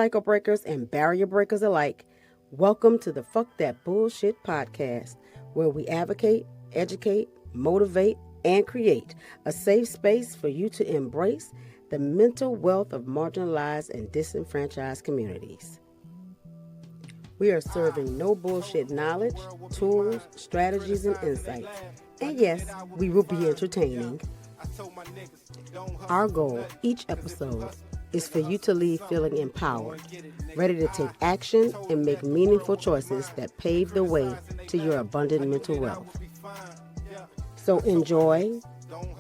cycle breakers and barrier breakers alike, welcome to the Fuck That Bullshit podcast, where we advocate, educate, motivate, and create a safe space for you to embrace the mental wealth of marginalized and disenfranchised communities. We are serving no bullshit knowledge, tools, strategies, and insights. And yes, we will be entertaining. Our goal each episode is for you to leave feeling empowered, ready to take action and make meaningful choices that pave the way to your abundant mental wealth. So enjoy,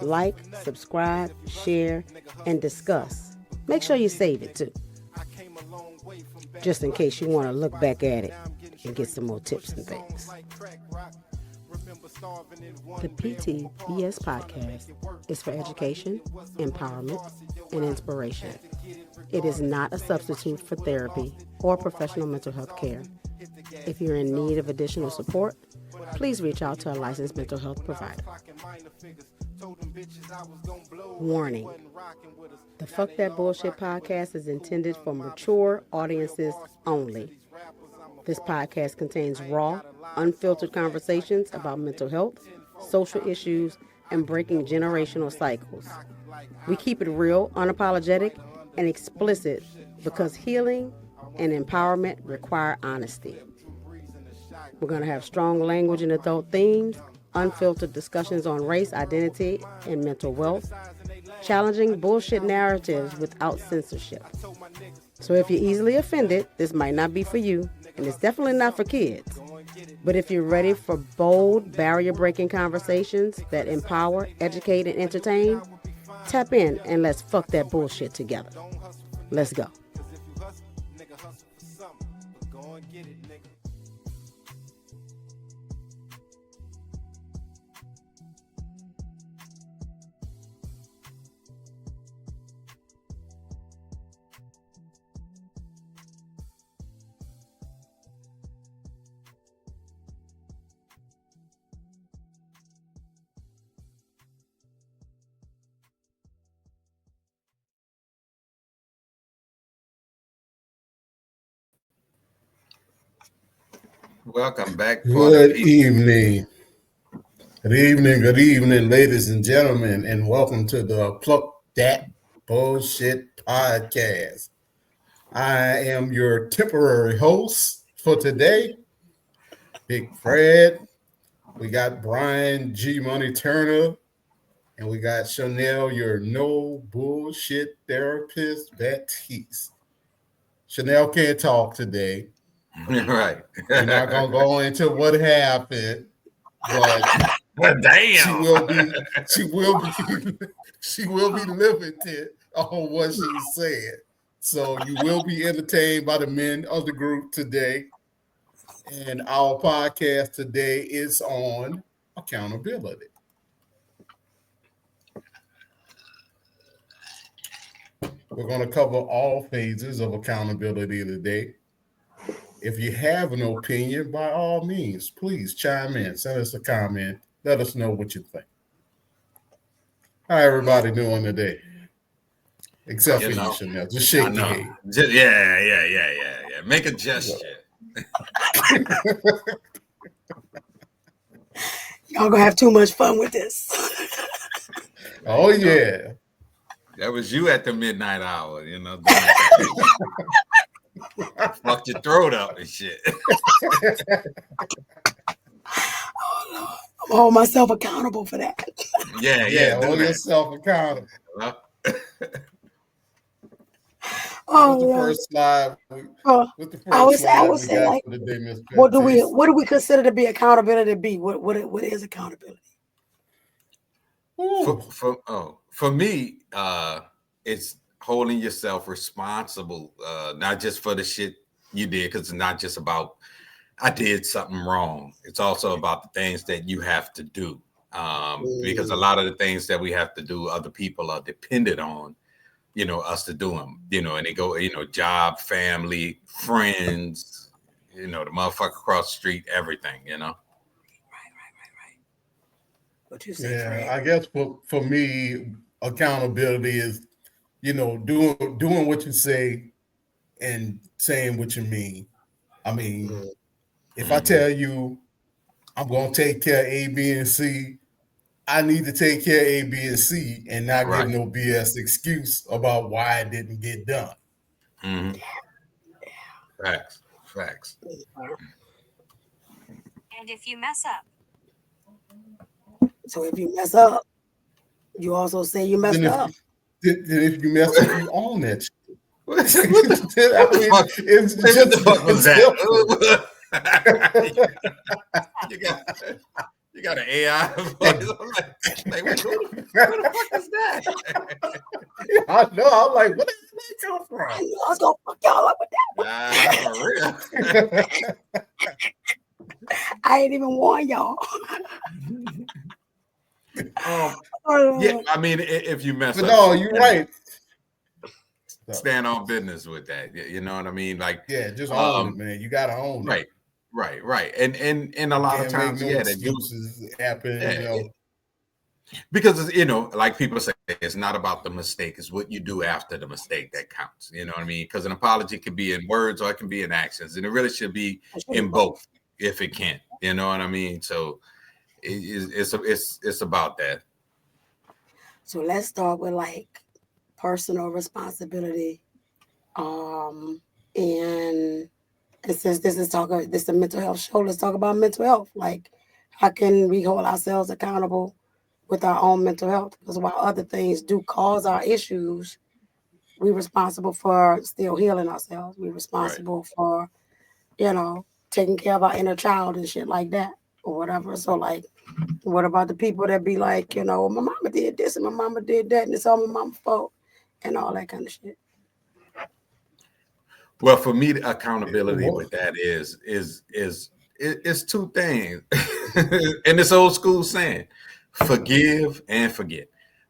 like, subscribe, share, and discuss. Make sure you save it too, just in case you want to look back at it and get some more tips and things. The PTBS podcast is for education, empowerment, and inspiration. It is not a substitute for therapy or professional mental health care. If you're in need of additional support, please reach out to a licensed mental health provider. Warning: the Fuck That Bullshit podcast is intended for mature audiences only. This podcast contains raw, unfiltered conversations about mental health, social issues, and breaking generational cycles. We keep it real, unapologetic, and explicit because healing and empowerment require honesty. We're going to have strong language and adult themes, unfiltered discussions on race, identity, and mental wealth, challenging bullshit narratives without censorship. So if you're easily offended, this might not be for you, and it's definitely not for kids. But if you're ready for bold, barrier-breaking conversations that empower, educate, and entertain, tap in and let's fuck that bullshit together. Let's go. Welcome back. Good evening. Good evening, ladies and gentlemen, and welcome to the Phuck That Bullshit podcast. I am your temporary host for today, Big Fred. We got Brian G. Money Turner, and we got Shawnnell, your no bullshit therapist, Batiste. Shawnnell can't talk today. Right. We're not gonna go into what happened, but damn, she will be limited on what she said. So you will be entertained by the men of the group today. And our podcast today is on accountability. We're going to cover all phases of accountability today. If you have an opinion, by all means, please chime in. Send us a comment. Let us know what you think. How everybody doing today? Except for you, Shawnnell. Just shake your head. Yeah. Make a gesture. Y'all gonna have too much fun with this. Oh, yeah. That was you at the midnight hour, Fucked your throat up and shit. Oh, Lord. I'm gonna hold myself accountable for that. Yeah. Hold yourself accountable. Oh, what's the first slide? I would say, like, what do we consider to be accountability? What is accountability? For me, it's holding yourself responsible, not just for the shit you did, because it's not just about I did something wrong. It's also about the things that you have to do, because a lot of the things that we have to do, other people are dependent on, us to do them, and they go, job, family, friends, the motherfucker across the street, everything, Right. What you say, Yeah, Fred? I guess for me, accountability is, doing what you say and saying what you mean. I mean, if I Mm-hmm. tell you I'm going to take care of A, B, and C, I need to take care of A, B, and C and not give Right. no BS excuse about why it didn't get done. Mm-hmm. Facts. Facts. And if you mess up. So if you mess up, you also say you messed up. Then if you mess up, you own that shit. What I mean, the fuck? it's What just the fuck was simple. that? you got an AI voice. I'm like where the fuck is that? I know. I'm like, where did that come from? I was gonna fuck y'all up with that. Nah, for real. I ain't even warn y'all. Yeah, I mean, if you mess But up, no, you're right. Stand on business with that. You know what I mean? Like, yeah, just own it, man. You gotta own it. Right. And a lot of times, make no that excuses happen. Yeah, you know, because like people say, it's not about the mistake; it's what you do after the mistake that counts. You know what I mean? Because an apology can be in words or it can be in actions, and it really should be in both if it can. You know what I mean? So it's about that. So let's start with like personal responsibility. And since this is a mental health show, let's talk about mental health. Like, how can we hold ourselves accountable with our own mental health? Because while other things do cause our issues, we're responsible for still healing ourselves. We're responsible for, taking care of our inner child and shit like that or whatever. So like, what about the people that be like, my mama did this and my mama did that and it's all my mama's fault and all that kind of shit? Well, for me, the accountability with that is two things. And this old school saying, forgive and forget.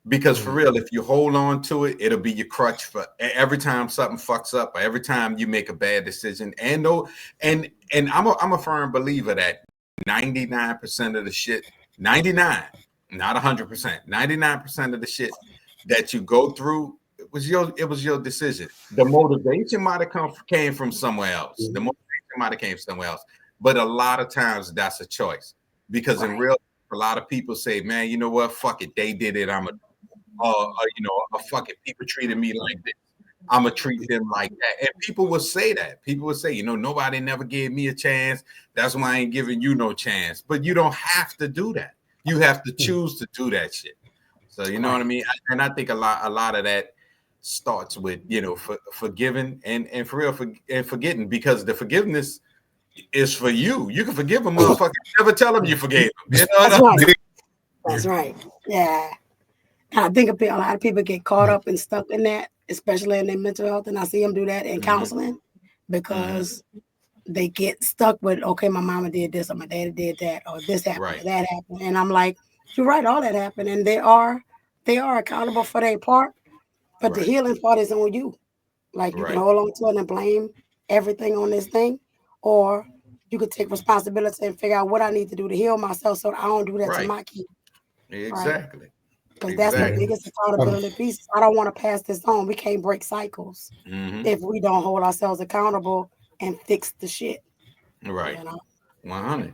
Because for real, if you hold on to it, it'll be your crutch for every time something fucks up, or every time you make a bad decision. And I'm a firm believer that 99% of the shit, 99, not 100%, 99% of the shit that you go through, it was your decision. The motivation might have came from somewhere else. The motivation might have came from somewhere else. But a lot of times that's a choice. Because in real, a lot of people say, man, you know what? Fuck it. They did it. Fuck it. People treated me like this. I'm going to treat them like that. And people will say that. People will say, nobody never gave me a chance. That's why I ain't giving you no chance. But you don't have to do that. You have to choose to do that shit. So, you know what I mean? And I think a lot of that starts with, forgiving and for real, and forgetting, because the forgiveness is for you. You can forgive a motherfucker. Never tell them you forgave them. That's right. Yeah. I think a lot of people get caught up and stuck in that, especially in their mental health. And I see them do that in counseling because they get stuck with, okay, my mama did this or my daddy did that or this happened or that happened. And I'm like, you're right, all that happened. And they are accountable for their part, but the healing part is on you. Like you can hold on to it and blame everything on this thing, or you could take responsibility and figure out what I need to do to heal myself so I don't do that to my kid. Exactly. Because that's the biggest accountability piece. I don't want to pass this on. We can't break cycles if we don't hold ourselves accountable and fix the shit. Right. 100.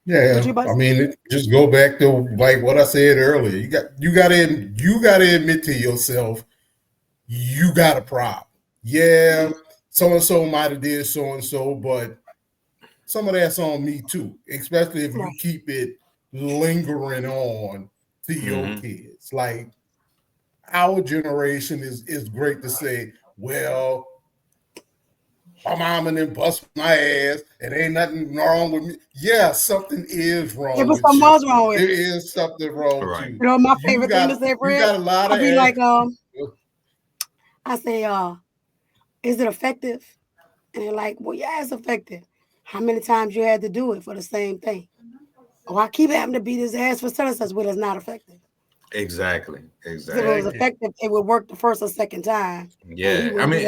Yeah, I mean, just go back to like what I said earlier. You got to admit to yourself you got a problem. Yeah, so and so might have did so and so, but some of that's on me too. Especially if you keep it lingering on to your kids. Like our generation is great to say, well, my mama didn't bust my ass and ain't nothing wrong with me. Yeah, something is wrong with you. Wrong with there is something wrong with you. My favorite thing to say, Fred, you got a lot of I'll be like, I say, is it effective? And they're like, well, yeah, it's effective. How many times you had to do it for the same thing? Oh, I keep having to beat his ass for such and such. Well, it's not effective. Exactly. If it was effective, it would work the first or second time. Yeah, I mean,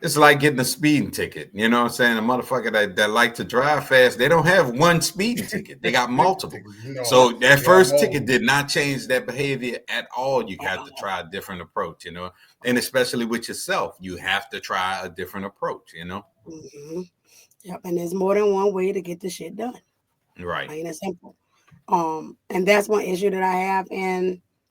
It's like getting a speeding ticket. You know what I'm saying? A motherfucker that like to drive fast, they don't have one speeding ticket. They got multiple. So that first ticket did not change that behavior at all. You have to try a different approach, and especially with yourself, you have to try a different approach, Mm-hmm. Yep. And there's more than one way to get the shit done. Right. Plain and simple. And that's one issue that I have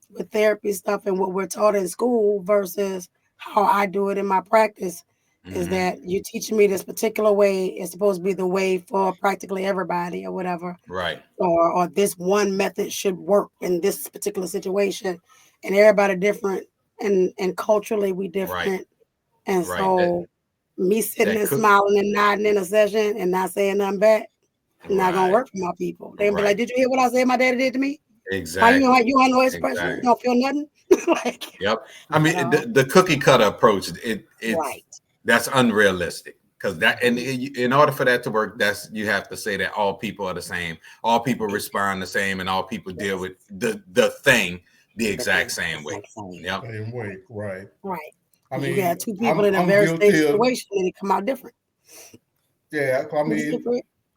with therapy stuff and what we're taught in school versus how I do it in my practice. Is that you're teaching me this particular way is supposed to be the way for practically everybody or whatever. Right. Or this one method should work in this particular situation. And everybody different and culturally we different. Right. And so me sitting and smiling and nodding in a session and not saying nothing back, not gonna work for my people. They'll be like, did you hear what I said my daddy did to me? Exactly. How you have no expression? Exactly. You don't feel nothing? Yep. I mean, the cookie cutter approach, it's that's unrealistic because in order for that to work, you have to say that all people are the same, all people respond the same, and all people deal with the thing the exact same way. Yep. Same way, right. I mean, you got two people in a very same situation and they come out different. Yeah, I mean,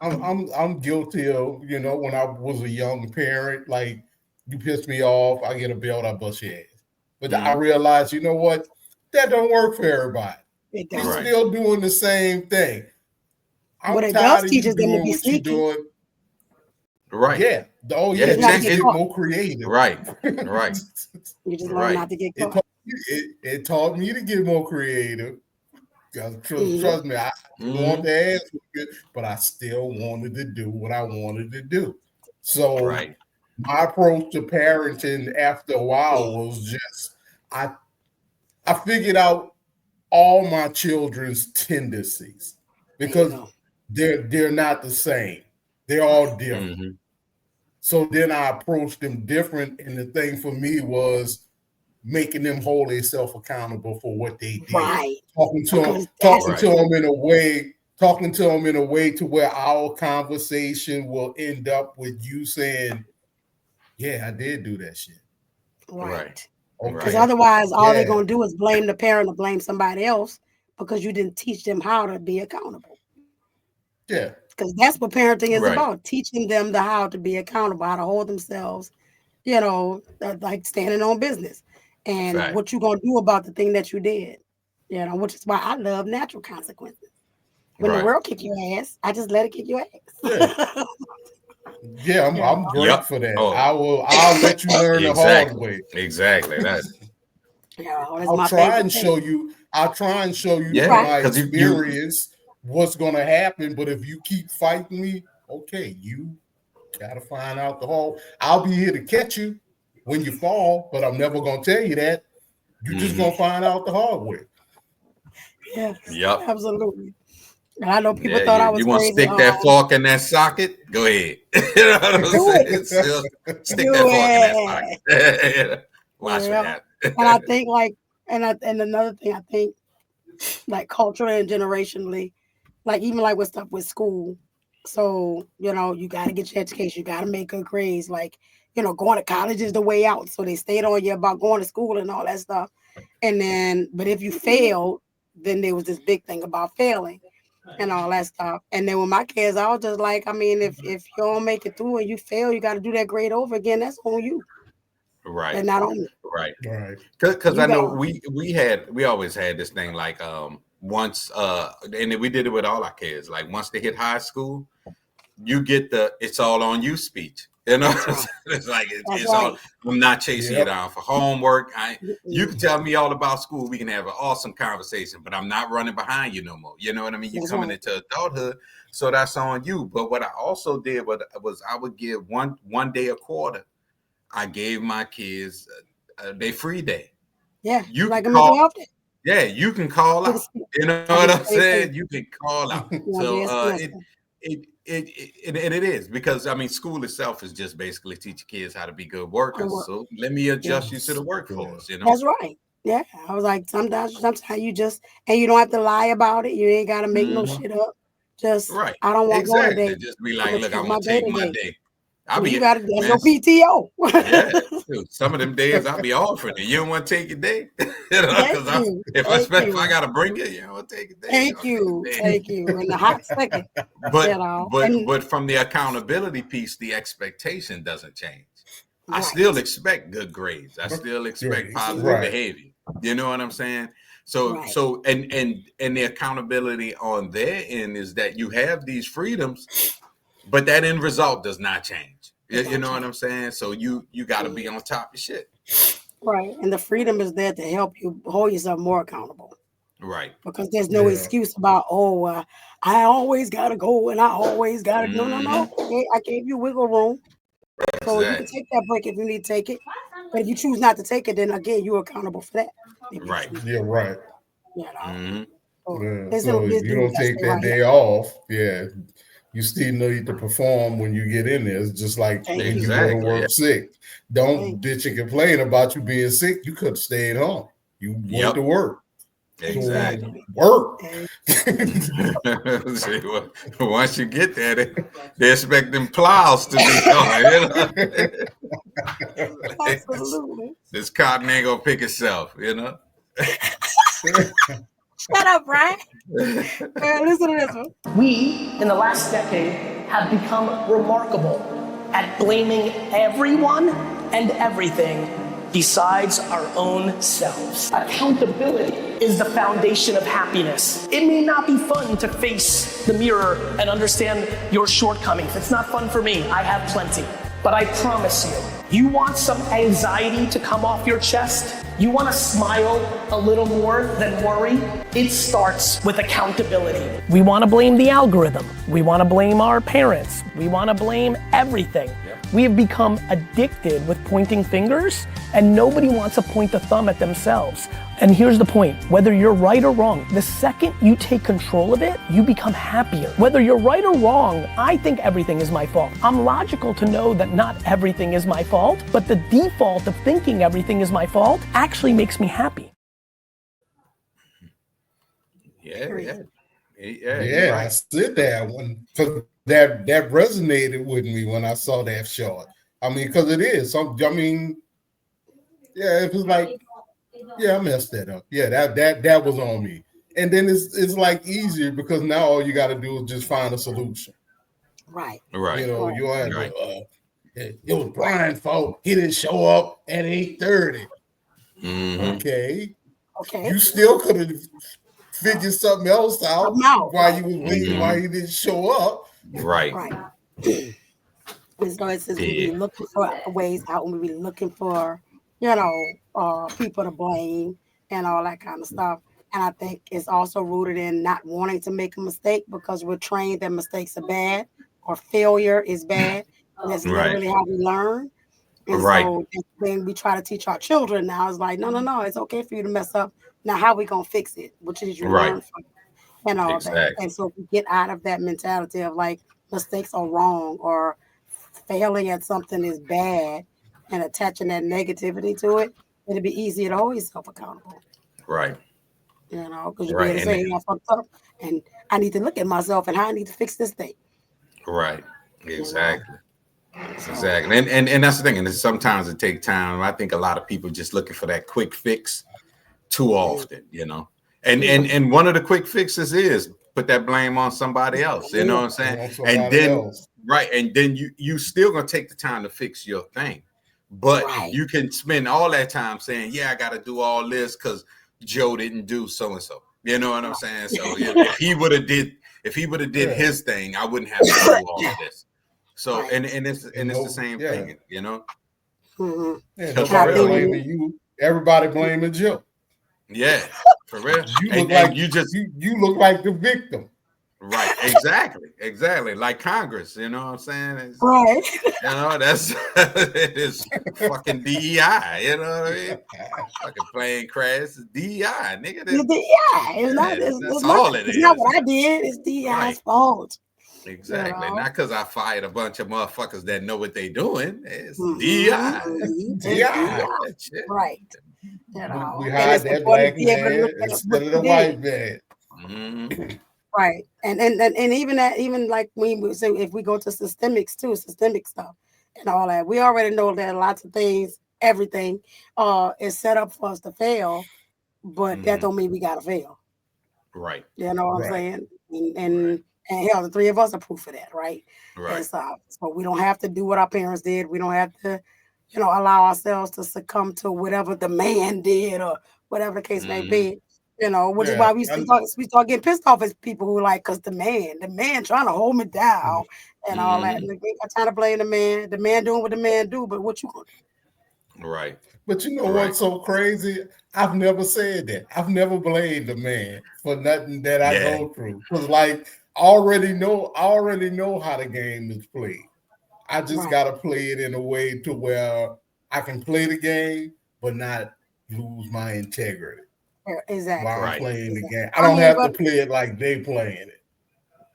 I'm guilty of, when I was a young parent, like you piss me off, I get a belt, I bust your ass. But I realized, you know what? That don't work for everybody. You're still doing the same thing. I'm tired of you doing what you're doing. Right. Yeah. Oh, yeah. Just get more creative. Right. You just learn not to get caught. It taught me to get more creative. Trust me, I want to ask you, but I still wanted to do what I wanted to do. So my approach to parenting after a while was just I figured out all my children's tendencies because they're not the same. They're all different. Mm-hmm. So then I approached them different, and the thing for me was making them hold themselves accountable for what they did. Right. Talking to them in a way to where our conversation will end up with you saying, "Yeah, I did do that shit." Right. Because otherwise, all they're gonna do is blame the parent or blame somebody else because you didn't teach them how to be accountable. Yeah. Because that's what parenting is about: teaching them how to be accountable, how to hold themselves, like standing on business. And what you gonna do about the thing that you did, which is why I love natural consequences. When the world kick your ass, I just let it kick your ass. Yeah, I'm great for that. I'll let you learn the hard way. Exactly. That's I'll try and show you from my experience what's gonna happen. But if you keep fighting me, okay, you gotta find out the hole. I'll be here to catch you when you fall, but I'm never gonna tell you that. You're just gonna find out the hard way. Yeah. Yep. Absolutely. And I know people thought I was crazy. You want to stick that fork in that socket? Go ahead. You know what I'm saying? Stick that fork in that socket. Watch what happens. And I think and another thing I think, like culturally and generationally, like even like with stuff with school. So, you got to get your education. You got to make good grades. Like, going to college is the way out. So they stayed on you about going to school and all that stuff. And then, but if you failed, then there was this big thing about failing and all that stuff. And then with my kids, I was just like, I mean, if you don't make it through and you fail, you got to do that grade over again. That's on you. Right. And not on me. Right. Because I know we always had this thing like once and we did it with all our kids. Like once they hit high school, you get the "it's all on you" speech. It's like it's all. I'm not chasing you down for homework. You can tell me all about school. We can have an awesome conversation, but I'm not running behind you no more. You know what I mean? You're coming into adulthood, so that's on you. But what I also did was I would give one day a quarter. I gave my kids a free day. Yeah, you like a mental health day. Yeah, you can call out. You know what I'm saying? You can call out. So it is because I mean, school itself is just basically teaching kids how to be good workers. So let me adjust you to the workforce. That's right. Yeah, I was like, sometimes you just and you don't have to lie about it. You ain't got to make no shit up. Just I don't want one day. Just be like, look, I'm gonna take my day. You got to get your PTO. Yeah, dude, some of them days I'll be offering it. You don't want to take a day, because if I got to bring it, you don't want to take a day. Thank you. In the hot second. But from the accountability piece, the expectation doesn't change. I still expect good grades. I still expect positive behavior. You know what I'm saying? So and the accountability on their end is that you have these freedoms, but that end result does not change. You know what I'm saying? So you got to be on top of shit. Right. And the freedom is there to help you hold yourself more accountable. Right. Because there's no excuse about, I always got to go and I always got to. No. Okay, I gave you wiggle room. So you can take that break if you need to take it. But if you choose not to take it, then again, you're accountable for that. Right. Yeah, right. You know? So if you don't take that day off, you still need to perform when you get in there. It's just like when you go to work sick. Don't bitch and complain about you being sick. You could have stayed home. You went to work. Exactly. Work. See, once you get there, they expect them plows to be going. Absolutely. This cotton ain't gonna pick itself, Shut up, Brian. Listen to this one. We, in the last decade, have become remarkable at blaming everyone and everything besides our own selves. Accountability is the foundation of happiness. It may not be fun to face the mirror and understand your shortcomings. It's not fun for me. I have plenty. But I promise you want some anxiety to come off your chest? You want to smile a little more than worry? It starts with accountability. We want to blame the algorithm. We want to blame our parents. We want to blame everything. We have become addicted with pointing fingers, and nobody wants to point the thumb at themselves. And here's the point, whether you're right or wrong, the second you take control of it, you become happier. Whether you're right or wrong, I think everything is my fault. I'm logical to know that not everything is my fault, but the default of thinking everything is my fault actually makes me happy. Yeah, I said that one. That resonated with me when I saw that short. I mean, because it is. It was like, I messed that up. Yeah, that was on me. And then it's like easier because now all you got to do is just find a solution. Right. You know, you don't have to. It was Brian's fault. He didn't show up at 8:30. Okay. You still could have figured something else out while you was waiting, while he didn't show up. Right. And so it says we be looking for ways out, and we be looking for, people to blame and all that kind of stuff. And I think it's also rooted in not wanting to make a mistake because we're trained that mistakes are bad or failure is bad. And that's literally how we learn. And so then we try to teach our children now. It's like, no, it's okay for you to mess up. Now, how we going to fix it? Which is you learn from and all that. And so we get out of that mentality of like mistakes are wrong or failing at something is bad and attaching that negativity to it, it'll be easier to hold yourself accountable. Right. Because you'll be able to say, I fucked up and I need to look at myself and how I need to fix this thing. Right. Exactly. Exactly. And that's the thing. And sometimes it takes time. I think a lot of people just looking for that quick fix too often, And one of the quick fixes is put that blame on somebody else. You know what I'm saying? And then and then you still gonna take the time to fix your thing. But you can spend all that time saying, I gotta do all this because Joe didn't do so and so. You know what I'm saying? So if he would have did his thing, I wouldn't have to do all of this. So and it's the same thing, Everybody blaming Joe. Yeah, for real. You look like the victim. Right, exactly. Like Congress, you know what I'm saying? That's it is fucking DEI, you know what I mean? Fucking plane crash, DEI, nigga. It's DEI. It's all it is. It's not what I did. It's DEI's fault. Exactly. Not because I fired a bunch of motherfuckers that know what they're doing. It's DEI. DEI. Right. We hide that black man instead of the white man. Right. And even like we say, if we go to systemic stuff, and all that. We already know that lots of things, everything, is set up for us to fail, but that don't mean we gotta fail. Right. You know what I'm Right. saying? And hell, the three of us are proof of that, right? Right. And so we don't have to do what our parents did. We don't have to, allow ourselves to succumb to whatever the man did or whatever the case may be. Which is Yeah, why we start getting pissed off as people who like, cause the man trying to hold me down and all that. And we got time to blame the man doing what the man do, but what you gonna do? Right. But you know Right. what's so crazy? I've never said that. I've never blamed the man for nothing that I Yeah. go through. Because like I already know how the game is played. I just Right. gotta play it in a way to where I can play the game but not lose my integrity Yeah, exactly. while I'm Right. playing the Exactly. game. I don't have to but play it like they playing it.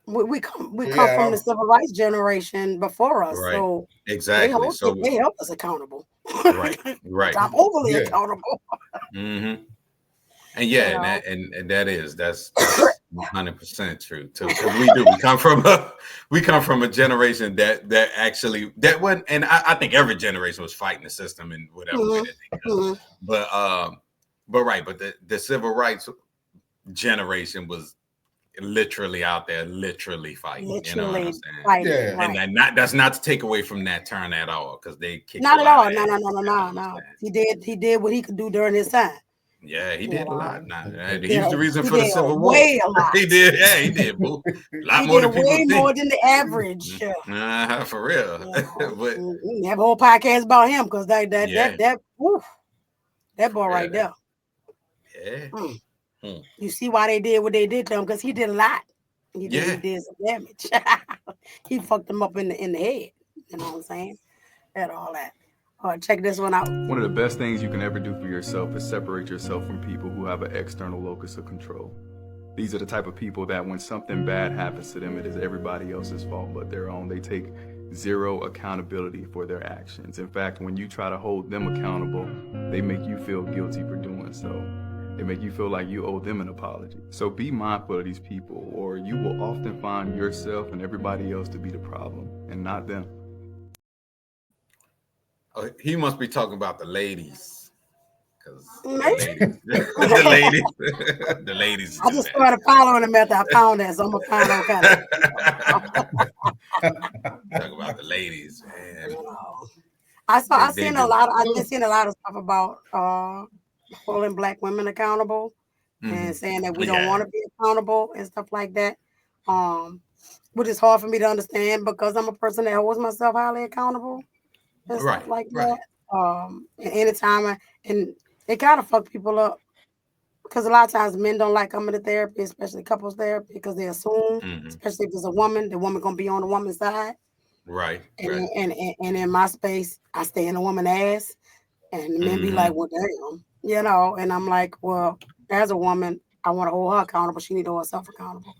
we come So, from yeah, the civil rights generation before us, Right. so Exactly. So they help us accountable. right. Right. I'm overly Yeah. accountable. Mm-hmm. And yeah, You know? and that's 100% true too. Because we come from a generation that actually that wasn't, and I think every generation was fighting the system in whatever way that they could. But the civil rights generation was literally out there, literally fighting. You know what I'm Literally saying? fighting, Yeah. right. And that's not to take away from that turn at all, because they kicked Not a at lot all. of No, ass, no, you know what I'm no. saying? He did what he could do during his time. Yeah, he You did a know? lot. He was the reason He for the did Civil War. way a lot. He did, yeah, he did, boo. A lot He more did than people way think. more than the average. For real. But We have a whole podcast about him because Yeah. that boy right Yeah. there. yeah. You see why they did what they did to him, because he did a lot. He did some damage. He fucked them up in the head. You know what I'm saying? And all that. Check this one out. One of the best things you can ever do for yourself is separate yourself from people who have an external locus of control. These are the type of people that when something bad happens to them, it is everybody else's fault but their own. They take zero accountability for their actions. In fact, when you try to hold them accountable, they make you feel guilty for doing so. They make you feel like you owe them an apology. So be mindful of these people, or you will often find yourself and everybody else to be the problem and not them. He must be talking about the ladies. Because Maybe. the ladies. I just started following him after I found that, so I'm gonna find out kind of. Talk about the ladies, man. I've been seeing a lot of stuff about holding Black women accountable and saying that we don't want to be accountable and stuff like that. Which is hard for me to understand because I'm a person that holds myself highly accountable and stuff like that. And anytime and it kind of fuck people up because a lot of times men don't like coming to therapy, especially couples therapy, because they assume, especially if there's a woman, the woman gonna be on the woman's side. Right. And in my space, I stay in the woman's ass, and the men be like, "Well, damn," you know. And I'm like, "Well, as a woman, I want to hold her accountable. She need to hold herself accountable,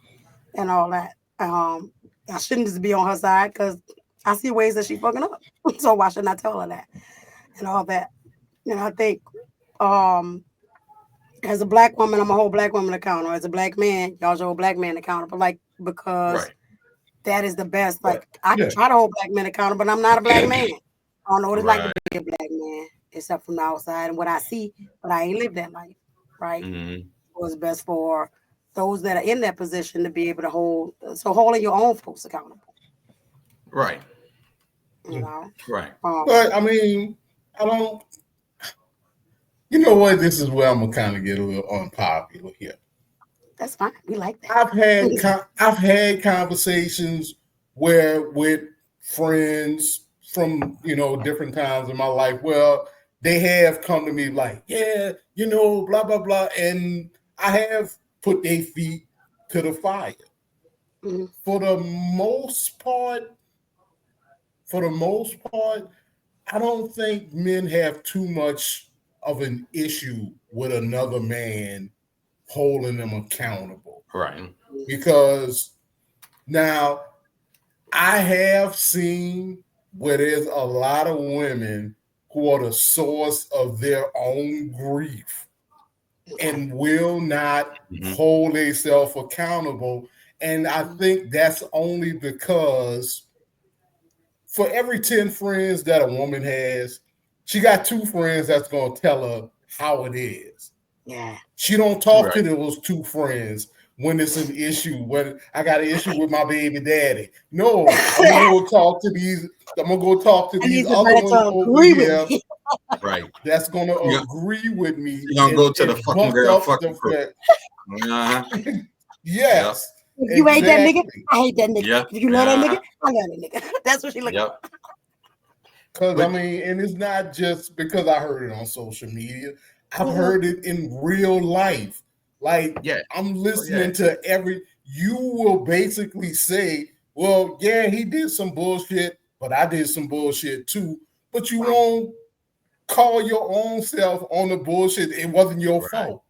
and all that. I shouldn't just be on her side because I see ways that she fucking up. So why shouldn't I tell her that and all that? And I think, as a Black woman, I'm gonna hold Black women accountable. As a Black man, y'all should hold Black men accountable, like because." That is the best. Like I can try to hold Black men accountable, but I'm not a Black man. I don't know what it's like to be a Black man, except from the outside and what I see, but I ain't lived that life, right? So it's best for those that are in that position to be able to holding your own folks accountable. Right. You know? Right. But I mean, I don't. You know what? This is where I'm gonna kind of get a little unpopular here. That's fine. We like that. I've had conversations with friends from different times in my life where they have come to me like, yeah, blah blah blah, and I have put their feet to the fire. For the most part, I don't think men have too much of an issue with another man holding them accountable. Right. Because now I have seen where there's a lot of women who are the source of their own grief and will not hold themselves accountable. And I think that's only because for every 10 friends that a woman has, she got 2 friends that's gonna tell her how it is. Yeah. She don't talk to Right. those 2 friends when it's an issue, when I got an issue with my baby daddy. No, I'm gonna go talk to these. I'm gonna go talk to I these need other somebody ones to over agree with here me. Right. that's gonna You agree with me you gonna go to the and fucking buck girl up fucking the crew. fact. Uh-huh. Yep. Yes, If you hate that nigga, exactly. I hate that nigga. Yep. If you love that Uh-huh. nigga, I love that nigga. That's what she looking Yep. for. Because I But mean, and it's not just because I heard it on social media. I've Mhm. heard it in real life. Like yeah. I'm Oh, listening yeah. to every. You will basically say, "Well, yeah, he did some bullshit, but I did some bullshit too." But you Right. won't call your own self on the bullshit. It wasn't your Right. fault.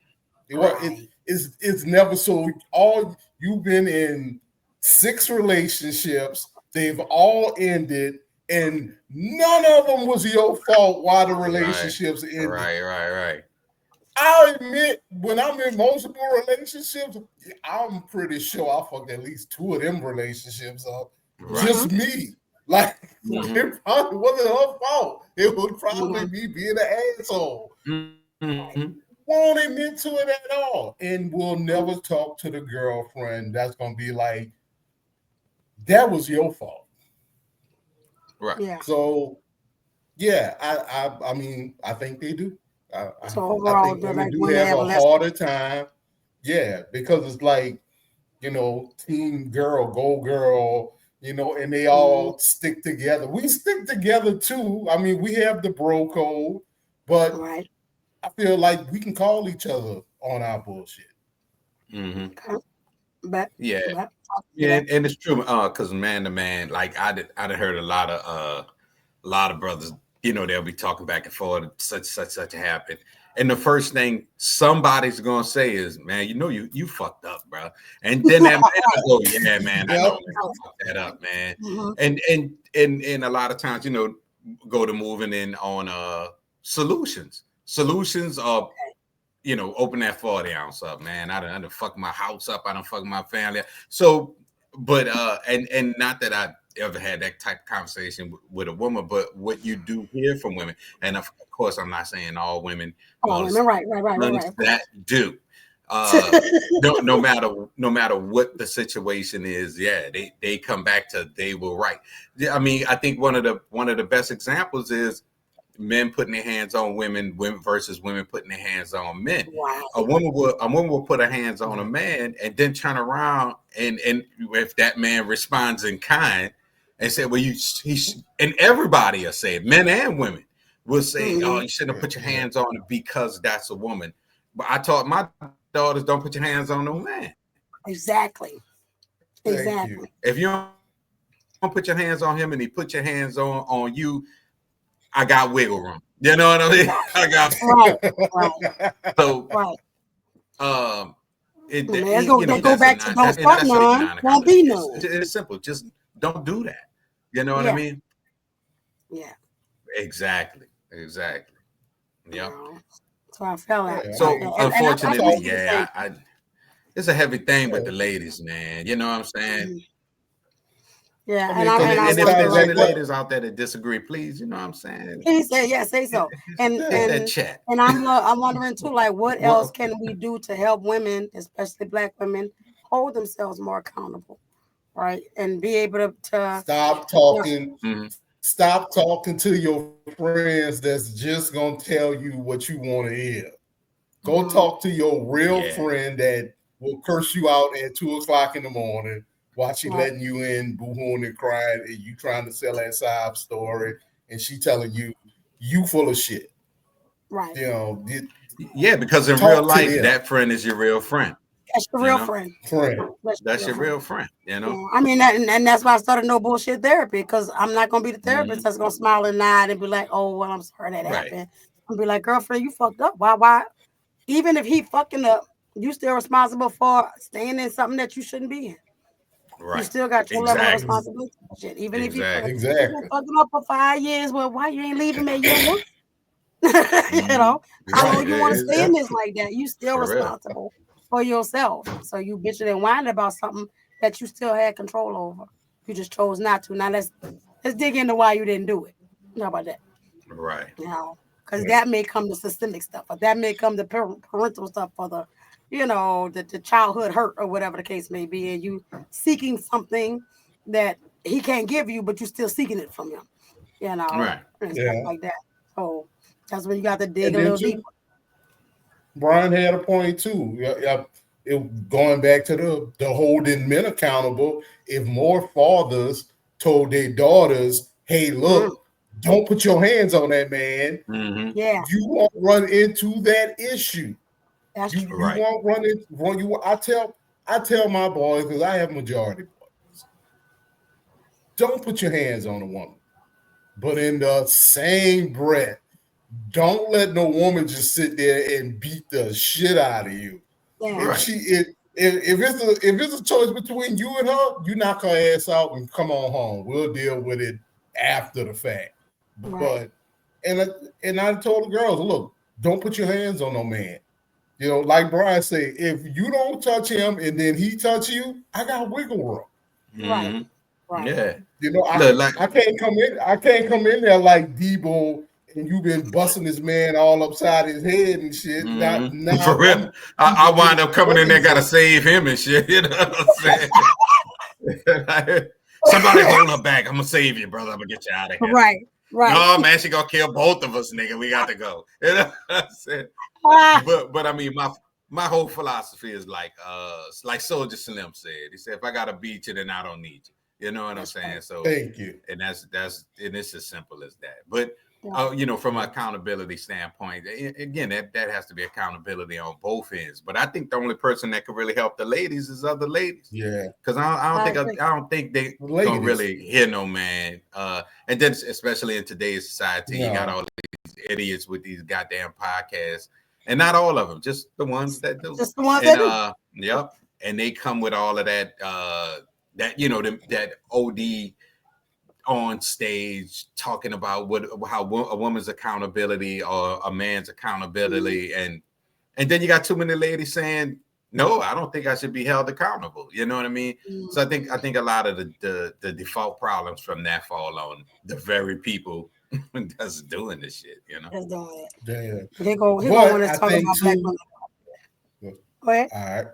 It was. Right. It's never so. All you've been in 6 relationships. They've all ended, and none of them was your fault. Why the Right. relationships ended? Right. I'll admit, when I'm in multiple relationships, I'm pretty sure I fucked at least 2 of them relationships up. Right. Just me. Like, Mhm. it probably wasn't her fault. It was probably Mhm. me being an asshole. Mhm. Won't admit to it at all. And will never talk to the girlfriend that's going to be like, that was your fault. Right. Yeah. So, yeah, I mean, I think they do. So I overall, think they're women like do women have have a less. harder time. Yeah, because it's like, team girl, go girl, and they all stick together. We stick together too. I mean, we have the bro code, but Right. I feel like we can call each other on our bullshit. Mm-hmm. Okay. But Yeah. but Yeah, and it's true. Because man to man, like I did heard a lot of brothers. They'll be talking back and forth. Such happened, and the first thing somebody's gonna say is, "Man, you fucked up, bro." And then that man will go, "Yeah, man, I know, Yep. man, I fucked that up, man." Mhm. And a lot of times, go to moving in on solutions. Solutions are open that 40 ounce up, man. I done fuck my house up. I done fuck my family up. So, but and not that I ever had that type of conversation with a woman, but what you do hear from women, and of course, I'm not saying all women, Oh, women, right. Of that course. do. No matter what the situation is, yeah, they come back to they were right. I mean, I think one of the best examples is men putting their hands on women versus women putting their hands on men. Wow. A woman will put her hands on a man and then turn around and if that man responds in kind and say, well, and everybody will say it, men and women will say, oh, you shouldn't have put your hands on her because that's a woman. But I taught my daughters, don't put your hands on no man. Exactly. Thank you. If you don't put your hands on him and he put your hands on you, I got wiggle room. You know what I mean? I got Right. so They go back to don't start none, won't be none. It's simple. Just don't do that. You know what I mean? Yeah. Exactly. Yep. So I felt that. So unfortunately, I it's a heavy thing with the ladies, man. You know what I'm saying? Yeah, And if there's any ladies out there that disagree, please, you know what I'm saying? Please say so. And that chat. And I'm wondering too, like, what else can we do to help women, especially Black women, hold themselves more accountable, right? And be able to stop talking. Stop talking to your friends that's just gonna tell you what you want to hear. Go talk to your real friend that will curse you out at 2:00 in the morning while she letting you in, boo-hooing and crying, and you trying to sell that sob story, and she telling you full of shit. Right. Because in real life, that friend is your real friend. That's your real friend. That's your real friend. I mean, and that's why I started no bullshit therapy, because I'm not gonna be the therapist that's gonna smile and nod and be like, "Oh, well, I'm sorry that happened." I'm be like, "Girlfriend, you fucked up. Why? Even if he fucking up, you still responsible for staying in something that you shouldn't be in. Right. You still got your level of responsibility. Shit. Even if you fucking up for 5 years, well, why you ain't leaving me year one? How long you want to stay in this like that? You still responsible for yourself. So you bitching and whining about something that you still had control over. You just chose not to. Now let's let's dig into why you didn't do it. How about that? Right. You know, because that may come to systemic stuff, or that may come to parental stuff, for the, you know, the childhood hurt or whatever the case may be, and you seeking something that he can't give you, but you're still seeking it from him, you know, Right. and stuff like that. So that's when you got to dig And a then little too, deeper. Brian had a point too. Going back to the holding men accountable. If more fathers told their daughters, "Hey, look, don't put your hands on that man," Yeah, you won't run into that issue. that's You true. Right. won't run into you. I tell my boys, because I have majority boys, don't put your hands on a woman. But in the same breath, don't let no woman just sit there and beat the shit out of you. Yeah. If it's a choice between you and her, you knock her ass out and come on home. We'll deal with it after the fact. Right. But and I told the girls, look, don't put your hands on no man. You know, like Brian said, if you don't touch him and then he touch you, I got wiggle room. Right. Right. Yeah. You know, Look, I can't come in there like Debo and you've been busting this man all upside his head and shit. Now for real, I wind up coming in there, gotta save him and shit. You know what I'm saying? Somebody hold her back. I'm gonna save you, brother. I'm gonna get you out of here. Right. Right. No, man, she gonna kill both of us, nigga. We got to go. You know what I'm saying? But I mean, my whole philosophy is like Soldier Slim said. He said, if I gotta beat you, then I don't need you. You know what I'm saying? So thank you. And it's as simple as that. But you know, from an accountability standpoint, again, that has to be accountability on both ends. But I think the only person that can really help the ladies is other ladies. Yeah, because I don't think they gonna really hear no man. And then especially in today's society, you got all these idiots with these goddamn podcasts, and not all of them, just the ones that do. Just the ones that do. Yep, and they come with all of that. That you know that OD on stage talking about how a woman's accountability or a man's accountability, and then you got too many ladies saying, no, I don't think I should be held accountable. You know what I mean? So I think a lot of the default problems from that fall on the very people that's doing this shit. You know, that's doing it. Yeah. He gonna want to talk about black women. Go ahead. All right.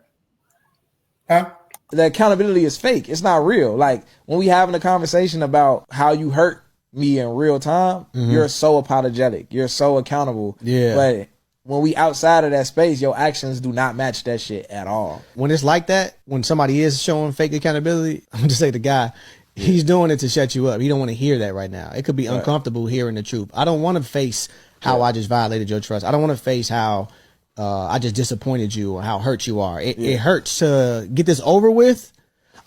Huh? The accountability is fake. It's not real. Like when we having a conversation about how you hurt me in real time, you're so apologetic. You're so accountable. Yeah. But when we outside of that space, your actions do not match that shit at all. When it's like that, when somebody is showing fake accountability, I'm gonna just say the guy, he's doing it to shut you up. He don't want to hear that right now. It could be uncomfortable hearing the truth. I don't want to face how I just violated your trust. I don't want to face how I just disappointed you or how hurt you are. It hurts to get this over with.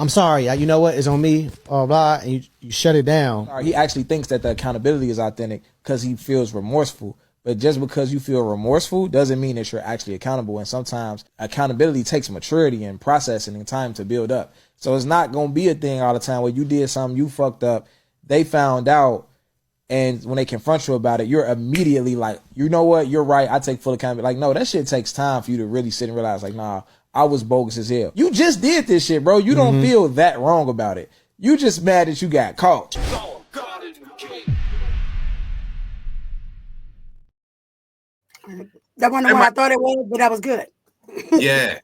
I'm sorry. You know what? It's on me. Blah. And you shut it down. He actually thinks that the accountability is authentic because he feels remorseful. But just because you feel remorseful doesn't mean that you're actually accountable. And sometimes accountability takes maturity and processing and time to build up. So it's not going to be a thing all the time where you did something, you fucked up, they found out, and when they confront you about it, you're immediately like, you know what, you're right, I take full accountability. Like, no, that shit takes time for you to really sit and realize, like, nah, I was bogus as hell. You just did this shit, bro. You don't feel that wrong about it. You just mad that you got caught. That wasn't what I thought it was, but that was good. Yeah.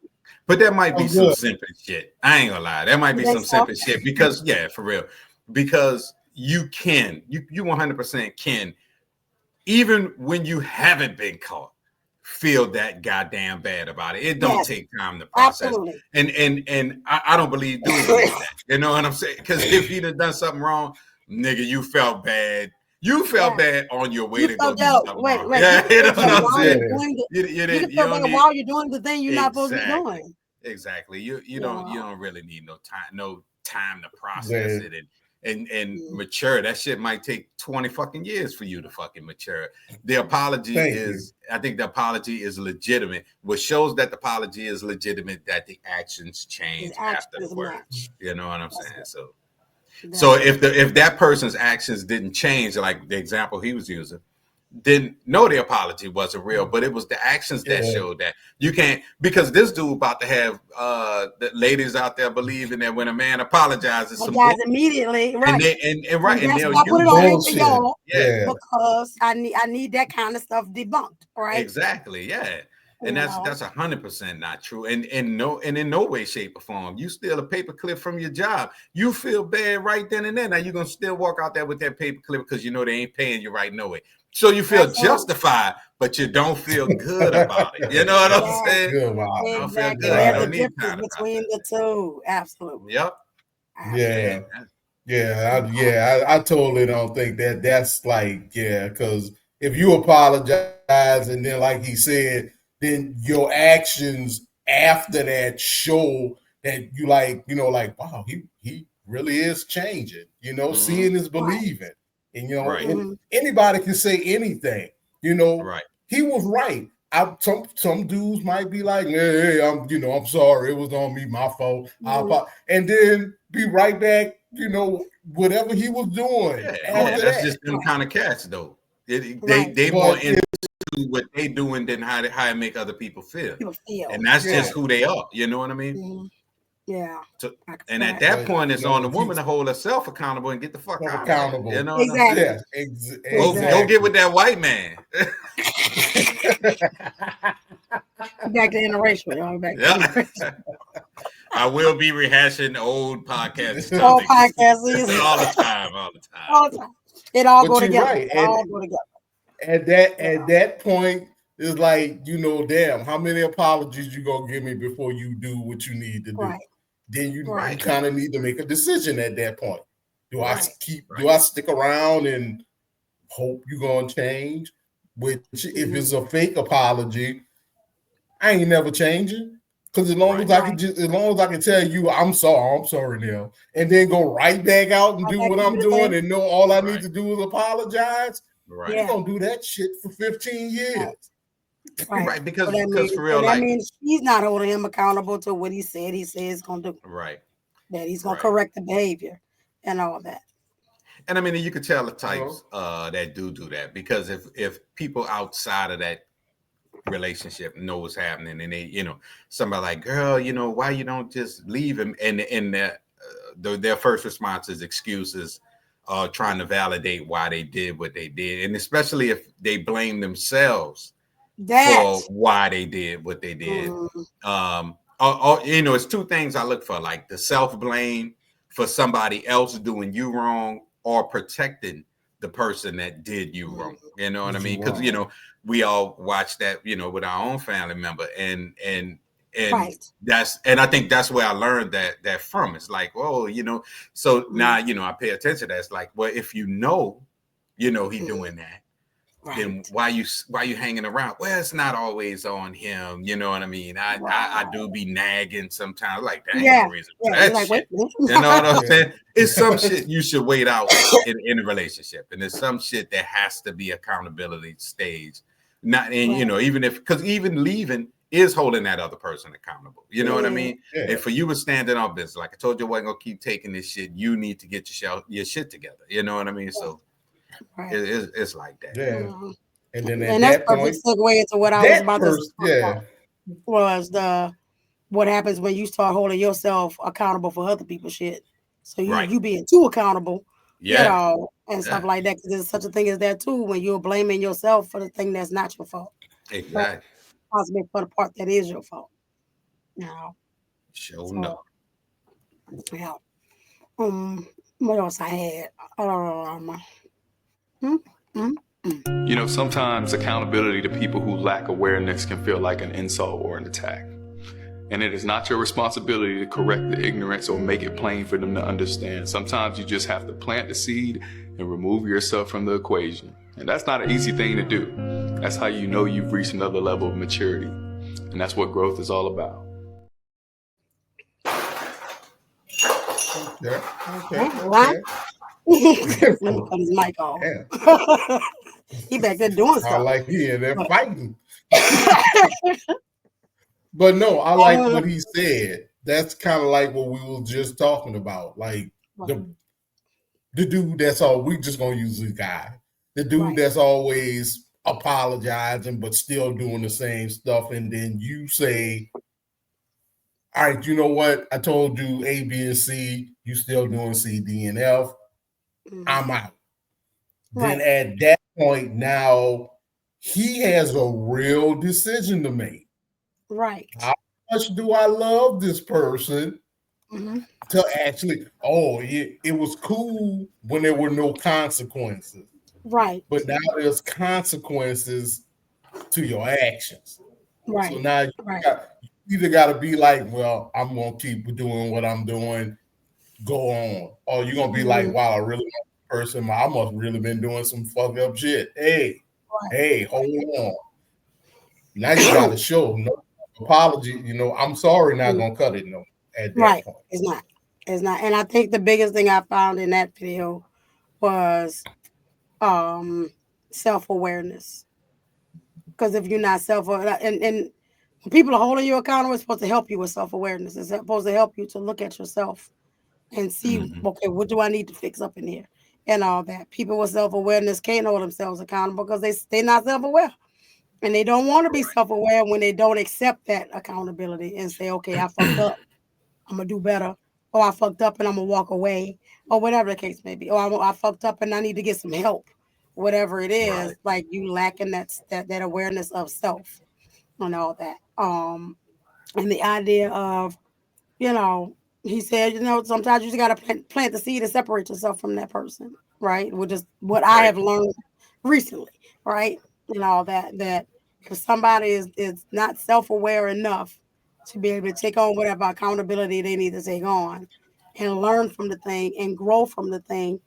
But that might be some simple shit. I ain't gonna lie. That might be some simple shit because, yeah, for real. Because you 100% can, even when you haven't been caught, feel that goddamn bad about it. It don't take time to process. Absolutely. And I don't believe doing that. You know what I'm saying? Because if you'd have done something wrong, nigga, you felt bad. You felt bad on your way to go do something wrong. Yeah, you know what I'm saying? You feel bad while you're doing the thing you're not supposed to be doing. Exactly. You don't really need no time to process it and mature. That shit might take 20 fucking years for you to fucking mature. The apology I think the apology is legitimate. What shows that the apology is legitimate, that the actions change after the words. You know what I'm saying? So if that person's actions didn't change, like the example he was using, didn't know the apology wasn't real, but it was the actions that showed that. You can't, because this dude about to have the ladies out there believing that when a man apologizes, some guys immediately, right? and they'll I put it on here for bullshit. y'all Yeah. because I need that kind of stuff debunked, right? Exactly, yeah. And that's 100% not true. And in no way, shape, or form. You steal a paperclip from your job. You feel bad right then and there. Now you're gonna still walk out there with that paperclip because you know they ain't paying you right no way. So you feel justified, but you don't feel good about it. You know what I'm saying? Good about it. I don't feel Exactly. good. You There's a don't need difference between the two. Absolutely. Yep. I totally don't think that's like, because if you apologize and then, like he said, then your actions after that show that you like, wow, he really is changing, seeing is believing. And, and anybody can say anything, Right. He was right. Some dudes might be like, hey, I'm sorry, it was on me, my fault. And then be right back, whatever he was doing. That's just them kind of cats, though. They more into what they doing than how it make other people feel. And that's just who they are. You know what I mean? Yeah. So, and at that point, it's on the woman to hold herself accountable and get the fuck out of there. You know what I'm saying? Exactly. Go get with that white man. Back to interracial, y'all. Back to interracial. I will be rehashing old podcasts. All podcasts all the time. All the time. It all go together. Right. It all go together. At that point, it's like, damn, how many apologies you gonna give me before you do what you need to do? Right. Then you kind of need to make a decision at that point. Do I stick around and hope you're gonna change? Which if it's a fake apology, I ain't never changing. Because as long as I can tell you I'm sorry now, and then go right back out and do what I'm doing and know all I need to do is apologize, you're gonna do that shit for 15 years. Right, because for that real, like, means she's not holding him accountable to what he said he's gonna do. Right. That he's gonna correct the behavior and all that. And I mean, you could tell the types that do that, because if people outside of that relationship know what's happening, and they, somebody like, girl, why you don't just leave him, and their first response is excuses, trying to validate why they did what they did, and especially if they blame themselves for why they did what they did. It's two things I look for, like the self-blame for somebody else doing you wrong, or protecting the person that did you wrong. You know what I mean? Because we all watch that, with our own family member, and I think that's where I learned that from. It's like, so now I pay attention to that. It's like, well, if he doing that, then why you hanging around? Well, it's not always on him. You know what I mean? I do be nagging sometimes. Like, that ain't no reason for that shit. You know what I'm saying? It's some shit you should wait out in a relationship, and it's some shit that has to be accountability stage. Not, and because even leaving is holding that other person accountable. You know what I mean? And for you to stand in our business, like I told you, I wasn't gonna keep taking this shit. You need to get your shit together. You know what I mean? So. It's like that. And then and that's perfect segue into what I was about to say. Was what happens when you start holding yourself accountable for other people's shit. So you being too accountable, and stuff like that. Because there's such a thing as that too, when you're blaming yourself for the thing that's not your fault. Exactly. Possibly for the part that is your fault. No. Yeah. What else I had? Sometimes accountability to people who lack awareness can feel like an insult or an attack. And it is not your responsibility to correct the ignorance or make it plain for them to understand. Sometimes you just have to plant the seed and remove yourself from the equation. And that's not an easy thing to do. That's how you know you've reached another level of maturity. And that's what growth is all about. Let me put his mic on. He back there doing stuff. I like they're fighting. But no, I like what he said. That's kind of like what we were just talking about. Like the dude that's all, we just gonna use this guy. The dude that's always apologizing but still doing the same stuff, and then you say, all right, you know what? I told you A, B, and C, you still doing C, D, and F. I'm out. Then at that point, now he has a real decision to make. Right. How much do I love this person to actually, it was cool when there were no consequences. Right. But now there's consequences to your actions. Right. So now you either got to be like, well, I'm going to keep doing what I'm doing, go on. Or you're going to be like, wow, I really love this person. I must really been doing some fucked up shit. Hey, hold on. Now you got to show no apology. I'm sorry, not going to cut it. No, at that point. It's not. It's not. And I think the biggest thing I found in that video was self-awareness. Because if you're not self-aware, and when people are holding you accountable, it's supposed to help you with self-awareness. It's supposed to help you to look at yourself and see, okay, what do I need to fix up in here and all that. People with self-awareness can't hold themselves accountable because they're not self-aware. And they don't want to be self-aware when they don't accept that accountability and say, okay, I fucked up. I'm going to do better. Or I fucked up and I'm going to walk away. Or whatever the case may be. Or I fucked up and I need to get some help. Whatever it is, like you lacking that awareness of self and all that. And the idea of, he said, sometimes you just got to plant the seed and separate yourself from that person, right? Which is what I have learned recently, right? And all that if somebody is not self-aware enough to be able to take on whatever accountability they need to take on and learn from the thing and grow from the thing,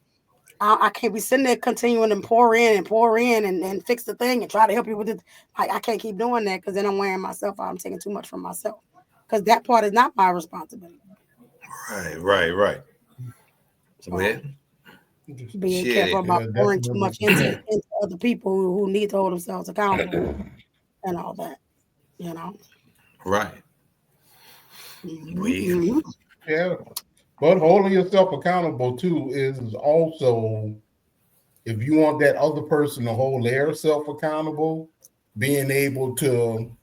I can't be sitting there continuing and pour in and fix the thing and try to help you with it. I can't keep doing that because then I'm wearing myself out. I'm taking too much from myself because that part is not my responsibility. Right. So, being careful about pouring too much into other people who need to hold themselves accountable and all that, Right. Yeah. But holding yourself accountable too is also, if you want that other person to hold their self accountable, being able to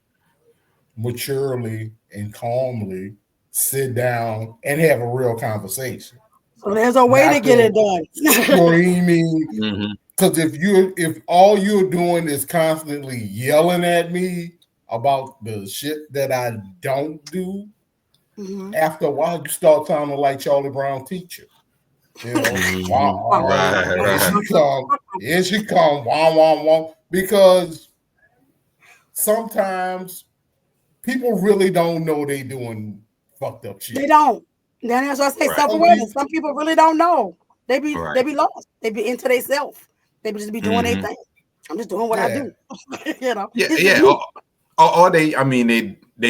maturely and calmly sit down and have a real conversation. So there's a way to get it done. Screaming. Because if all you're doing is constantly yelling at me about the shit that I don't do, after a while you start sounding like Charlie Brown teacher. Here she come, wah. Because sometimes people really don't know they doing fucked up shit. They don't. Then that's why I say self-awareness. Some people really don't know. They be lost. They be into themselves. They be just be doing their thing. I'm just doing what I do. Or they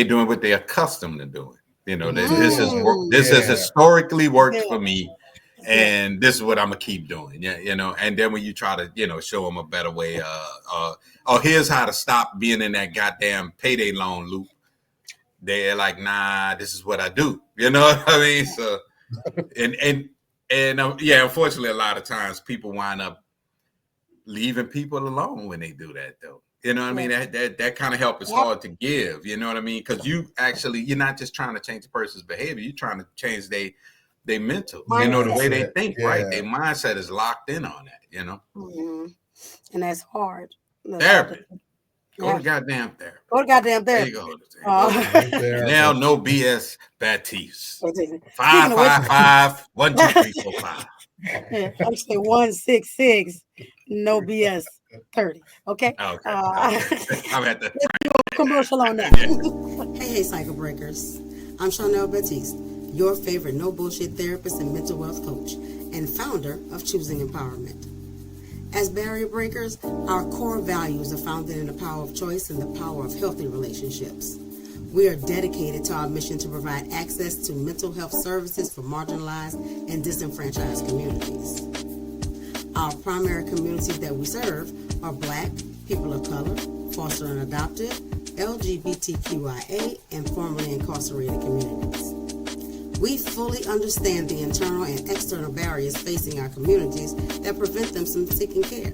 doing what they're accustomed to doing. This has historically worked for me, and this is what I'm gonna keep doing. And then when you try to show them a better way, here's how to stop being in that goddamn payday loan loop, they're like, nah, this is what I do. You know what I mean? So, and unfortunately, a lot of times people wind up leaving people alone when they do that, though. You know what I mean? That kind of help is hard to give. You know what I mean? Because you're not just trying to change the person's behavior. You're trying to change their mental. The way they think, right? Their mindset is locked in on that. And that's hard. Therapy. Go to goddamn therapy. Go to goddamn therapy. There you go. Shawnnell No BS Batiste. 555-12345. I'm saying 166 No BS 30. Okay. I'm at the commercial on that. Hey, cycle breakers. I'm Shawnnell Batiste, your favorite no bullshit therapist and mental wealth coach, and founder of Choosing Empowerment. As barrier breakers, our core values are founded in the power of choice and the power of healthy relationships. We are dedicated to our mission to provide access to mental health services for marginalized and disenfranchised communities. Our primary communities that we serve are Black, people of color, foster and adopted, LGBTQIA, and formerly incarcerated communities. We fully understand the internal and external barriers facing our communities that prevent them from seeking care.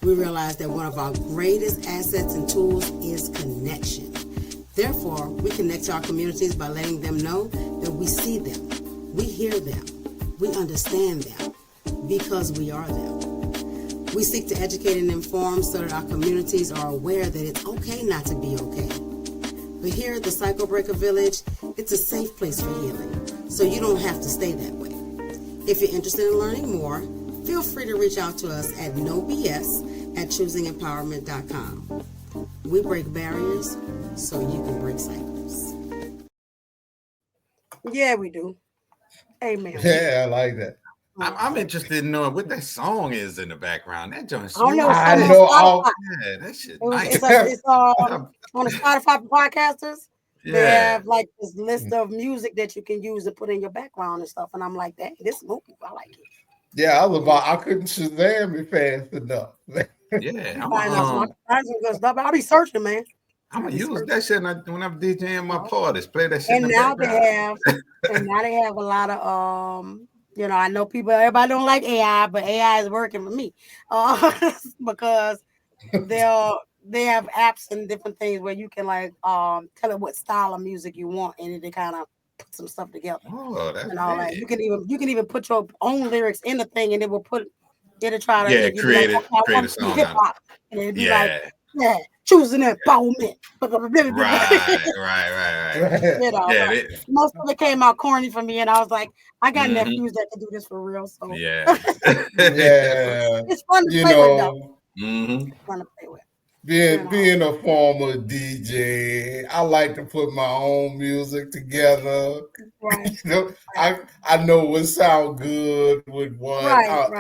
We realize that one of our greatest assets and tools is connection. Therefore, we connect to our communities by letting them know that we see them, we hear them, we understand them, because we are them. We seek to educate and inform so that our communities are aware that it's okay not to be okay. But here at the Psycho Breaker Village, it's a safe place for healing, so you don't have to stay that way. If you're interested in learning more, feel free to reach out to us at nobs@choosingempowerment.com. We break barriers so you can break cycles. Yeah, we do. Amen. Yeah, I like that. I'm interested in knowing what that song is in the background. That joint. I know. I know. Yeah, that shit It's, nice. it's on the Spotify for podcasters. They Yeah. have like this list of music that you can use to put in your background and stuff. And I'm like, that this movie, I like it. Yeah, I couldn't Shazam it fast enough. Yeah, Find some good stuff. I'll be searching, man. I'm gonna use that shit when I'm DJing my parties. Play that shit. And in the now background. they have a lot of I know everybody don't like AI, but AI is working for me because they have apps and different things where you can like tell it what style of music you want, and it kind of put some stuff together. Oh, that's and all that. You can even put your own lyrics in the thing, and it'll try to create a song hip hop, and it'll be like choosing empowerment. Right. Most of it came out corny for me, and I was like, I got nephews that can do this for real. So it's fun to play with, though. Mm-hmm. It's fun to play with. Being a former DJ, I like to put my own music together. Right. I know what sound good with what. Right.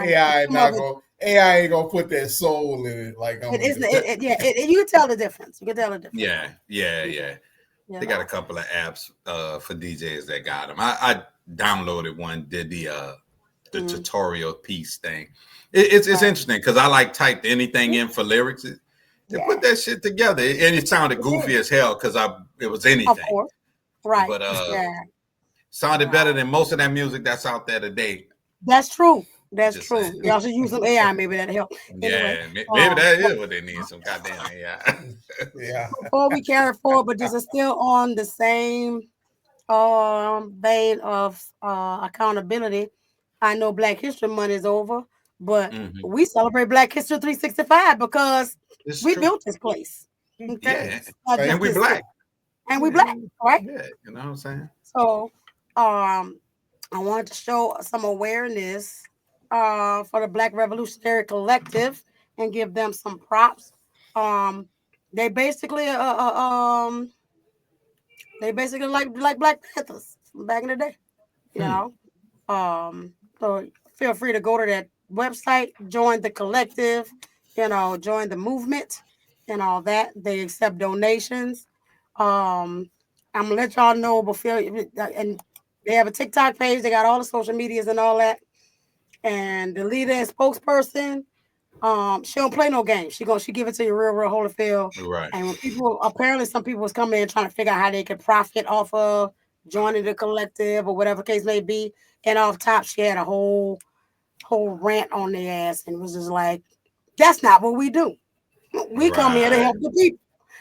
AI ain't gonna put that soul in it like I'm. You can tell the difference. Yeah. They got a couple of apps for DJs that got them. I downloaded one, did the tutorial piece thing. It's interesting because I like typed anything in for lyrics. They put that shit together, and it sounded goofy as hell because it was anything. Of course. Right. But sounded better than most of that music that's out there today. That's true. That's true. Y'all should use some AI. Maybe that'll help. Anyway, maybe that is what they need. Some goddamn AI. Yeah. Before we carry forward, but this is still on the same vein of accountability. I know Black History Month is over, but we celebrate Black History 365 because we built this place. Okay? And we Black. And we Black, right? Yeah, you know what I'm saying? So I wanted to show some awareness for the Black Revolutionary Collective and give them some props. They basically like Black Panthers from back in the day, you know. So feel free to go to that website, join the collective, join the movement and all that. They accept donations. I'm gonna let y'all know before, and they have a TikTok page. They got all the social medias and all that. And the leader and spokesperson, she don't play no games. She give it to you real Holyfield. Right. And when some people was coming in trying to figure out how they could profit off of joining the collective or whatever case may be. And off top, she had a whole rant on their ass and was just like, that's not what we do. We come here to help the people.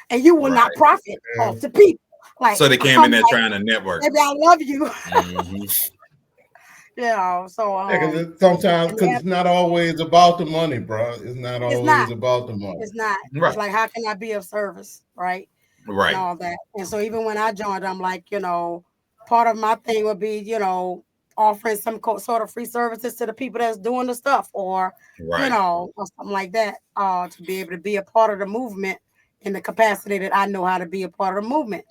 And you will not profit off the people. Like, so they came in there trying to network. Maybe I love you. So sometimes because it's not always about the money, bro. It's not always about the money. It's not. Right. It's like, how can I be of service, right? Right. And all that. And so even when I joined, I'm like, part of my thing would be, offering some sort of free services to the people that's doing the stuff, or or something like that, to be able to be a part of the movement in the capacity that I know how to be a part of the movement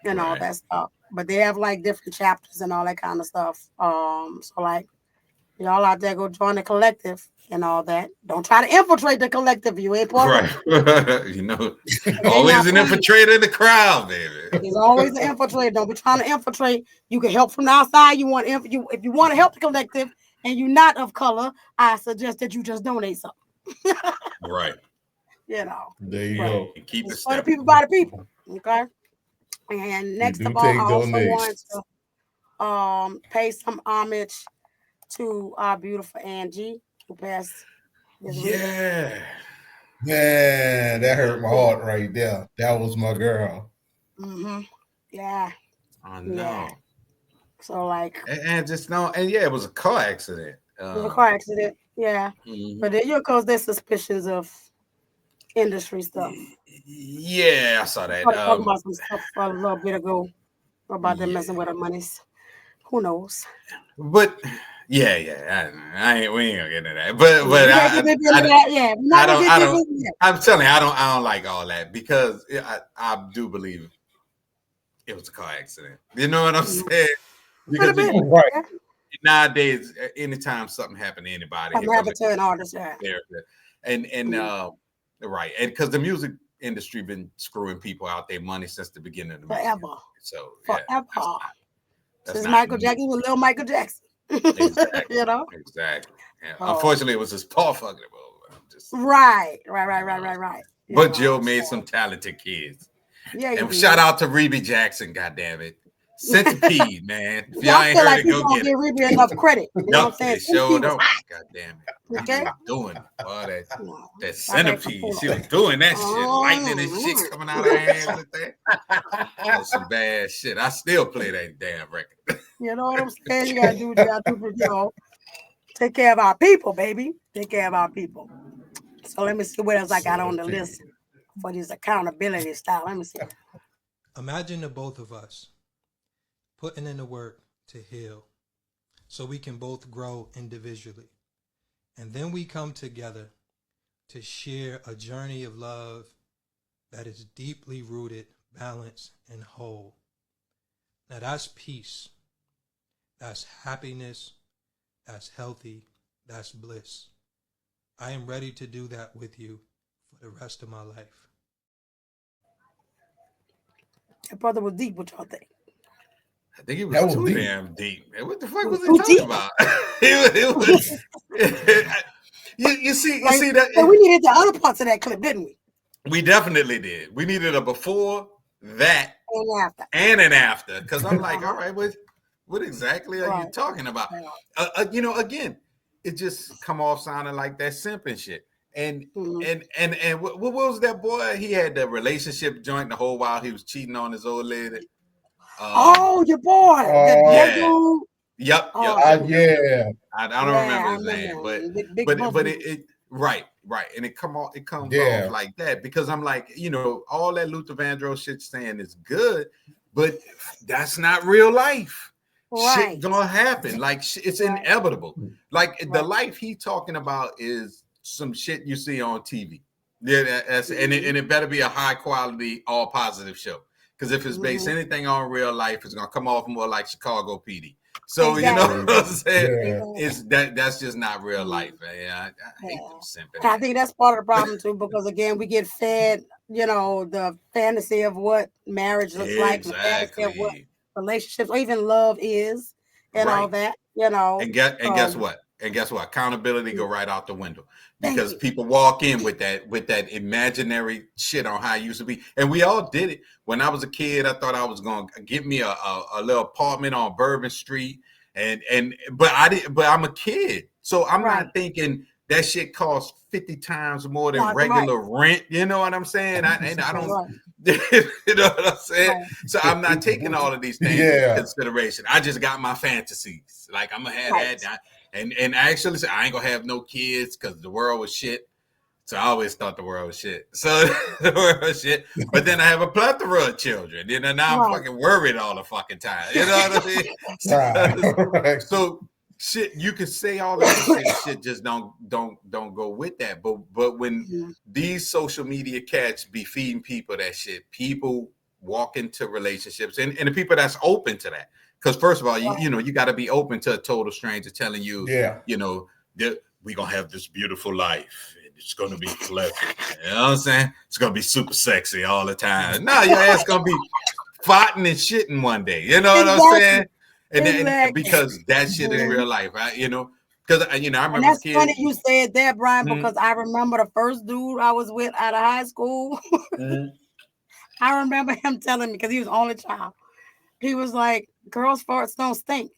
and all that stuff. But they have like different chapters and all that kind of stuff. So like, y'all out there, go join the collective and all that. Don't try to infiltrate the collective. You ain't part of it. Always an infiltrator in the crowd, baby. There's always an infiltrator. Don't be trying to infiltrate. You can help from the outside. If you want to help the collective and you're not of color, I suggest that you just donate something. Right. There you go. And keep it for the people by the people. Okay. And next of all, I also want to pay some homage to our beautiful Angie who passed this week. Man, that hurt my heart right there. That was my girl. Yeah. Oh Yeah. no. So like, And just no, and yeah, it was a car accident. it was a car accident. Yeah. But then of course there's suspicions of industry stuff. Yeah, I saw that. Started talking about some stuff a little bit ago about them messing with our monies. Who knows? But yeah, I ain't. We ain't gonna get into that. But I don't. I'm telling you, I don't like all that because I do believe it was a car accident. You know what I'm saying? Because Right. nowadays, anytime something happened to anybody, I'm happy to an artist, yeah. and right, and because the music industry been screwing people out their money since the beginning of the music Forever. industry. So Forever. That's Since not Michael Jackson was little Michael Jackson. Exactly. You know? Exactly. Yeah. Unfortunately, it was his Paul fucking it over. Right. But Joe made some talented kids. Yeah, and shout out to Reby Jackson, goddammit. Centipede, man. If y'all ain't feel heard like it, go people get don't it. give Reby enough credit. You know what I'm saying? They sure don't. God damn it. Okay. Reby was doing it. Boy, that centipede. She was doing that shit. Lightning and shit coming out of her hands with that. That was some bad shit. I still play that damn record. You know what I'm saying? You gotta do what you gotta do, you know. Take care of our people, baby. Take care of our people. So let me see what else I got on the list for this accountability style. Let me see. Imagine the both of us putting in the work to heal so we can both grow individually. And then we come together to share a journey of love that is deeply rooted, balanced, and whole. Now that's peace. That's happiness. That's healthy. That's bliss. I am ready to do that with you for the rest of my life. That brother was deep. What y'all think? I think it was too deep. damn deep. Man, what the fuck was he talking about? You see that? So we needed the other parts of that clip, didn't we? We definitely did. We needed a before, that, and an after. Because I'm like, all right, what exactly are you talking about? Again, it just come off sounding like that simp and shit. And what was that boy? He had the relationship joint the whole while he was cheating on his old lady. Your boy. Yep. Yeah. I don't remember his name, but it right, and it comes off like that because I'm like, all that Luther Vandross shit saying is good, but that's not real life. Right. Shit gonna happen. Like it's inevitable. Like the life he talking about is some shit you see on TV. Yeah, and it better be a high quality, all positive show. Because if it's based anything on real life, it's gonna come off more like Chicago PD. So you know what I'm saying? It's that's just not real life. I hate them simping. I think that's part of the problem too, because again, we get fed, the fantasy of what marriage looks like, the fantasy of what relationships or even love is, and all that, And guess what? Accountability go right out the window because people walk in with that imaginary shit on how it used to be. And we all did it. When I was a kid, I thought I was going to get me a little apartment on Bourbon Street. But I'm a kid. So I'm not thinking that shit costs 50 times more than regular rent. You know what I'm saying? I don't, you know what I'm saying? So I'm not taking all of these things into consideration. I just got my fantasies. Like I'm gonna have that. And actually, I ain't gonna have no kids because the world was shit. So I always thought the world was shit. So the world was shit. But then I have a plethora of children. Now I'm fucking worried all the fucking time. You know what I mean? So shit, you can say all that shit just don't go with that. But when these social media cats be feeding people that shit, people walk into relationships and the people that's open to that. Because first of all, you got to be open to a total stranger telling you, that we're gonna have this beautiful life. It's gonna be pleasant. You know what I'm saying? It's gonna be super sexy all the time. No, your ass gonna be farting and shitting one day. You know what I'm saying? And because that shit is real life, right? Because I remember. And that's funny you said that, Brian, because I remember the first dude I was with out of high school. I remember him telling me because he was the only child. He was like, "Girls' farts don't stink."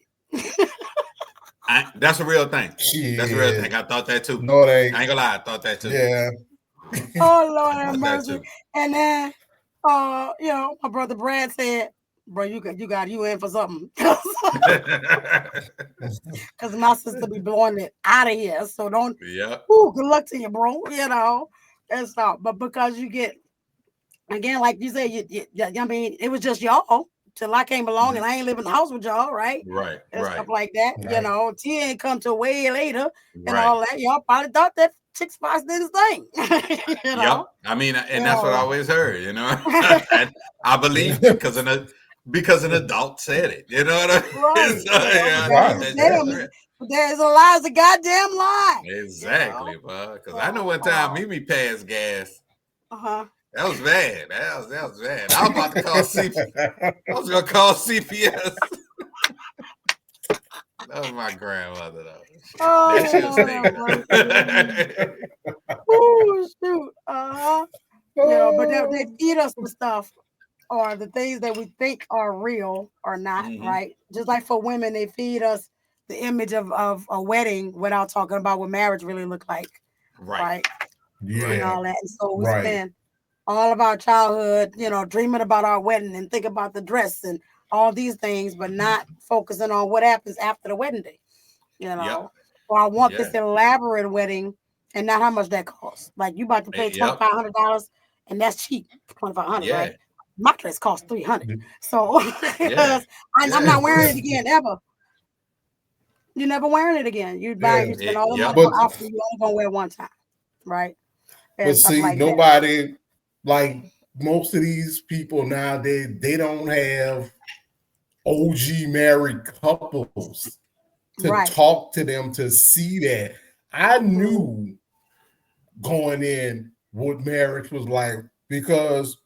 That's a real thing. That's a real thing. I thought that too. No, I ain't gonna lie, I thought that too. Yeah. Oh Lord have About that mercy. too. And then, my brother Brad said, "Bro, you in for something." Because my sister be blowing it out of here. So don't. Yep. Ooh, good luck to you, bro. And stuff. But because you get again, like you said, I mean, it was just y'all till I came along, and I ain't live in the house with y'all, right? Right. And Right. stuff like that. Right. T ain't come till way later, and Right. all that. Y'all probably thought that Chick Spots did his thing. Yep. I mean, and that's what I always heard, Right. and I believed it because an adult said it. You know what I mean? So, yeah, I thought that shit was real. There's a lie's a goddamn lie. Exactly, bro. Because I know one time Mimi passed gas. That was bad. That was bad. I was about to call CPS. I was gonna call CPS. That was my grandmother, though. That shit was thinking. Oh shoot. But they feed us the stuff or the things that we think are real or not, right? Just like for women, they feed us the image of a wedding without talking about what marriage really looked like. Right. Yeah. And all that. And so we spend all of our childhood, dreaming about our wedding and think about the dress and all these things, but not focusing on what happens after the wedding day. Or I want this elaborate wedding and not how much that costs. Like you about to pay $2,500 and that's cheap, $2,500, right? My dress costs $300. So I'm not wearing it again ever. You're never wearing it again. You spend all the money on outfit, you only gonna wear one time, right? And but stuff see, like nobody like most of these people nowadays, they don't have OG married couples to talk to them to see that. I knew going in what marriage was like because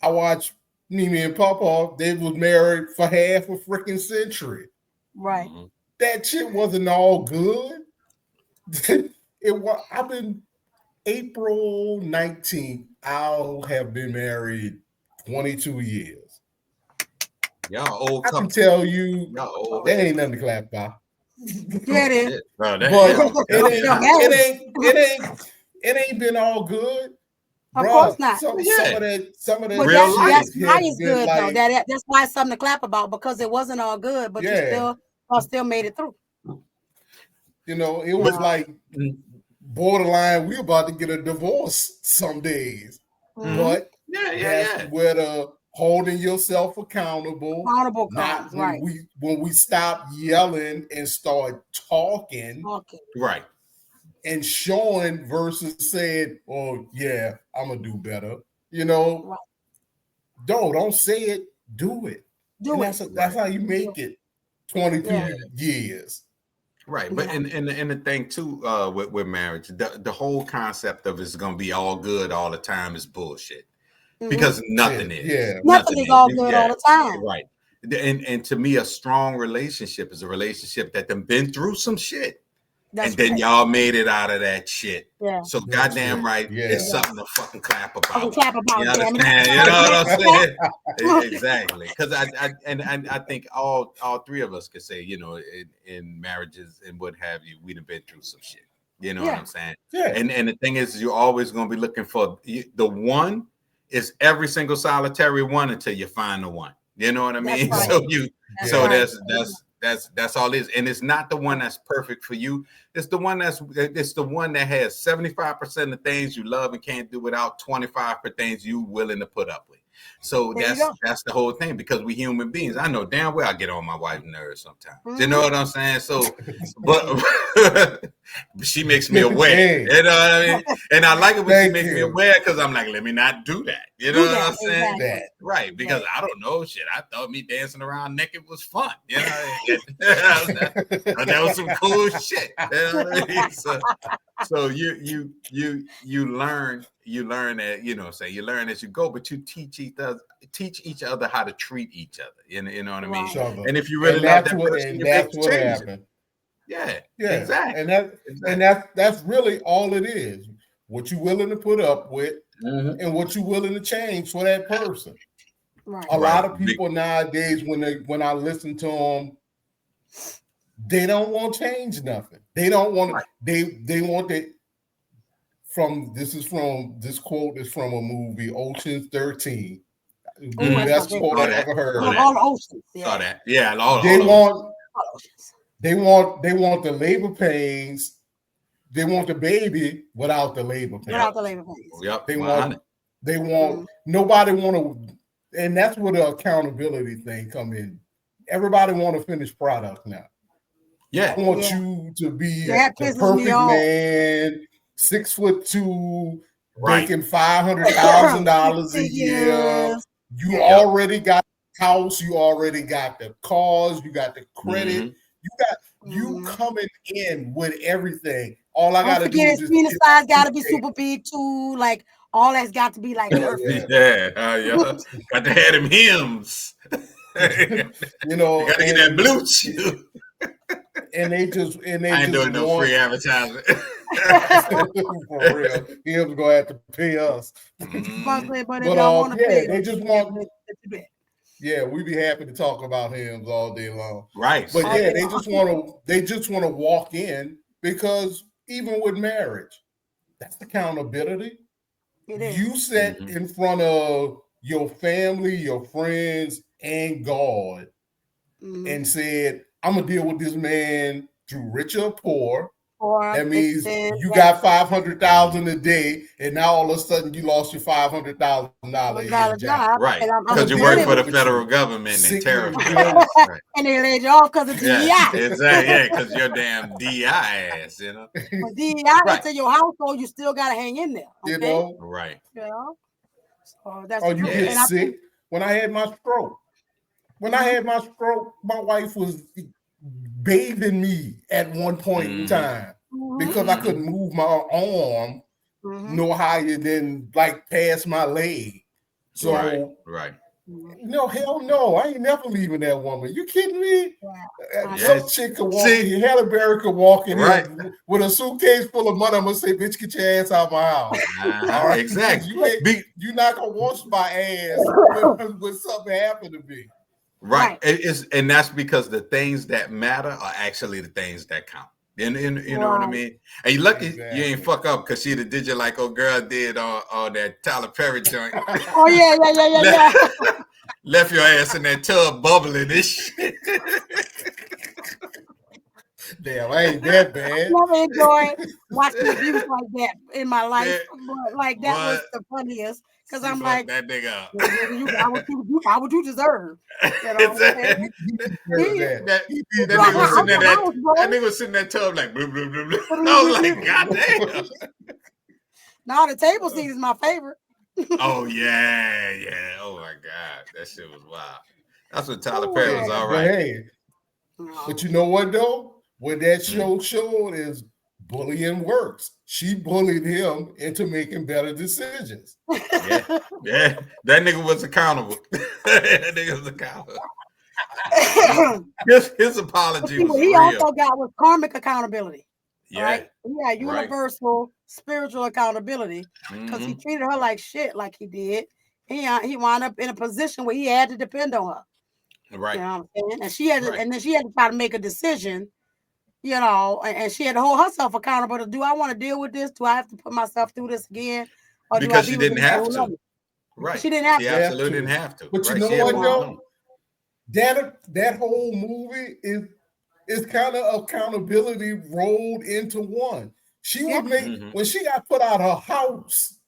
I watched Mimi and Papa. They was married for half a freaking century. Right. That shit wasn't all good. I've been April 19th. I'll have been married 22 years. Y'all old. I can tell you that ain't nothing to clap by. Yeah, it is. But it ain't been all good. Of course not. Some of that real life. That's why it's good though. That's why it's something to clap about because it wasn't all good, but you still made it through. It was like borderline. We're about to get a divorce some days, but that's where the holding yourself accountable. Not when we stop yelling and start talking. Right. And showing versus saying, "Oh yeah, I'm gonna do better." Don't say it, do it. That's how you make it. 22 years. Right, but and the thing too with marriage, the whole concept of it's gonna be all good all the time is bullshit. Because nothing is. Yeah, nothing is all good all the time. Right. And to me, a strong relationship is a relationship that done been through some shit. And then y'all made it out of that shit. Yeah. So goddamn right, it's something to fucking clap about. You understand? You know what I'm saying? Exactly. Because I think all three of us could say, in marriages and what have you, we'd have been through some shit. You know what I'm saying? Yeah. And the thing is, you're always going to be looking for the one. Is every single solitary one until you find the one. You know what I mean? Right. That's all it is. And it's not the one that's perfect for you. It's the one that has 75% of things you love and can't do without, 25% things you willing to put up with. So that's the whole thing, because we human beings. I know damn well I get on my wife's nerves sometimes. You know what I'm saying? So, but she makes me aware. You know what I mean? And I like it when she makes me aware, because I'm like, let me not do that. You know what I'm saying? Exactly. Right? Because I don't know shit. I thought me dancing around naked was fun. You know, that was some cool shit. You know what I mean? So you learn that, you learn as you go, but you teach each other how to treat each other. You know what I mean? Right. And if you really love that person, that's what happened. Yeah, exactly. And that's really all it is. What you willing to put up with, and what you willing to change for that person. Right. A lot of people nowadays, when I listen to them, they don't want to change nothing. They don't want they want it this quote is from a movie, Ocean's 13. Oh, that's my Best favorite. quote I ever heard. All the oceans. Saw that. Yeah, all They those. want All oceans. they want the labor pains. They want the baby without the labor pains. Without the labor pains. Yep. They 100. want nobody want to, and that's where the accountability thing come in. Everybody want to finish product now. Yeah. I want you to be That the pisses perfect me off. man, 6'2", Right. making $500,000 a year. Yes. You already got the house, you already got the cars, you got the credit, you coming in with everything. All I gotta do is his penis size gotta be super big too. Like all that's got to be like perfect. Yeah. Got to have them hymns. You know, you gotta get that blue chew. And they I ain't doing no free advertising. For real. Him's gonna have to pay us. But if y'all want to pay, they just want. Yeah, we be happy to talk about hymns all day long. Right. But yeah, they just want to walk in, because even with marriage, that's accountability. It is. You sat in front of your family, your friends, and God, and said, I'm gonna deal with this man through rich or poor. That means you got $500,000 a day, and now all of a sudden you lost your $500,000 job. Right, because you work for the federal government and tariff. Right. And they laid you off because of DEI. Exactly, yeah, because your damn DEI ass, you know. But DEI into your household, you still gotta hang in there. Okay? You know, right. You know? So that's you get sick. When I had my stroke, my wife was bathing me at one point in time because I couldn't move my arm no higher than like past my leg. So no, hell no, I ain't never leaving that woman. You kidding me? Some chick could walk in, Halle Berry could walk in here with a suitcase full of money. I'm gonna say, bitch, get your ass out of my house. All right, exactly. You're not gonna wash my ass when something happened to me. Right. And that's because the things that matter are actually the things that count. And you know what I mean? And you're lucky you ain't fuck up, because she'd have did you like old girl did on that Tyler Perry joint. Oh, yeah. Left your ass in that tub bubbling this shit. Damn, I ain't that bad. I never enjoyed watching abuse like that in my life. But like that was the funniest. Because I'm like, that nigga up. You got what you deserve. You know? That nigga was sitting in that tub like blah, blah, blah, blah. I was like, God damn. Now the table seat is my favorite. Oh yeah. Oh my God. That shit was wild. That's what Tyler Perry was all right. But you know what though? What that show showed is bullying works. She bullied him into making better decisions. Yeah. That nigga was accountable. His apology was he real. also got with karmic accountability. Yeah. Right? Yeah, universal spiritual accountability, because he treated her like shit, like he did. He wound up in a position where he had to depend on her. Right. You know what I'm saying? And she had to, and then she had to try to make a decision. You know, and she had to hold herself accountable to, do I want to deal with this? Do I have to put myself through this again? Or because she didn't have to. Right. She didn't have to. She absolutely didn't have to. But you know what, though? That whole movie is kind of accountability rolled into one. She was when she got put out her house,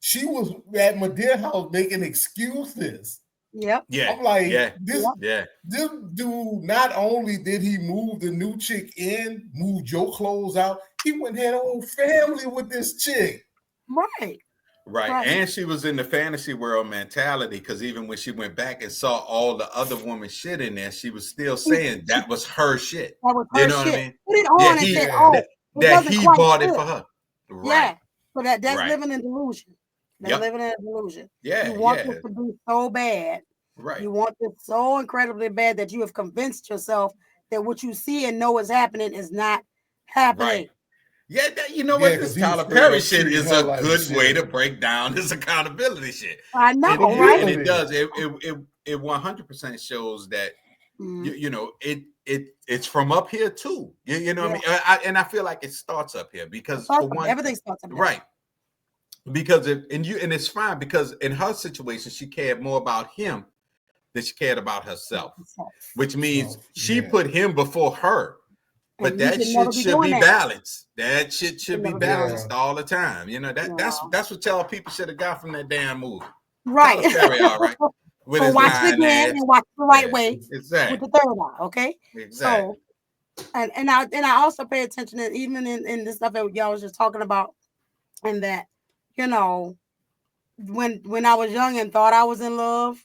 she was at Madea house making excuses. Yep. Yeah. I'm like, this dude, not only did he move the new chick in, moved your clothes out, he went and had a whole family with this chick. Right. And she was in the fantasy world mentality, because even when she went back and saw all the other woman's shit in there, she was still saying that was her shit. That was her you know shit. What I mean? Put it on and said, that he bought it for her. Right. Yeah. So that's living in delusion. They're living in a delusion. Yeah. You want this to be so bad. Right. You want this so incredibly bad that you have convinced yourself that what you see and know is happening is not happening. Right. Yeah, you know what? This Tyler Perry shit is a good way to break down this accountability shit. I know, right? And it does. It 100% shows that you know it's from up here too. You know what I mean? And I feel like it starts up here because for one, everything starts up here. Right. because and it's fine because in her situation she cared more about him than she cared about herself, which means she put him before her. But And you that should shit never be should doing be that. balanced. That shit should be never be doing balanced that. all the time. You know, that's what y'all people should have got from that damn movie. Right. Tyler Perry, all right. With So his watch it lying again ass. and watch it the right Yeah, way exactly. with the third eye, okay? Exactly. So and I also pay attention to even in the stuff that y'all was just talking about, and that, you know, when I was young and thought I was in love,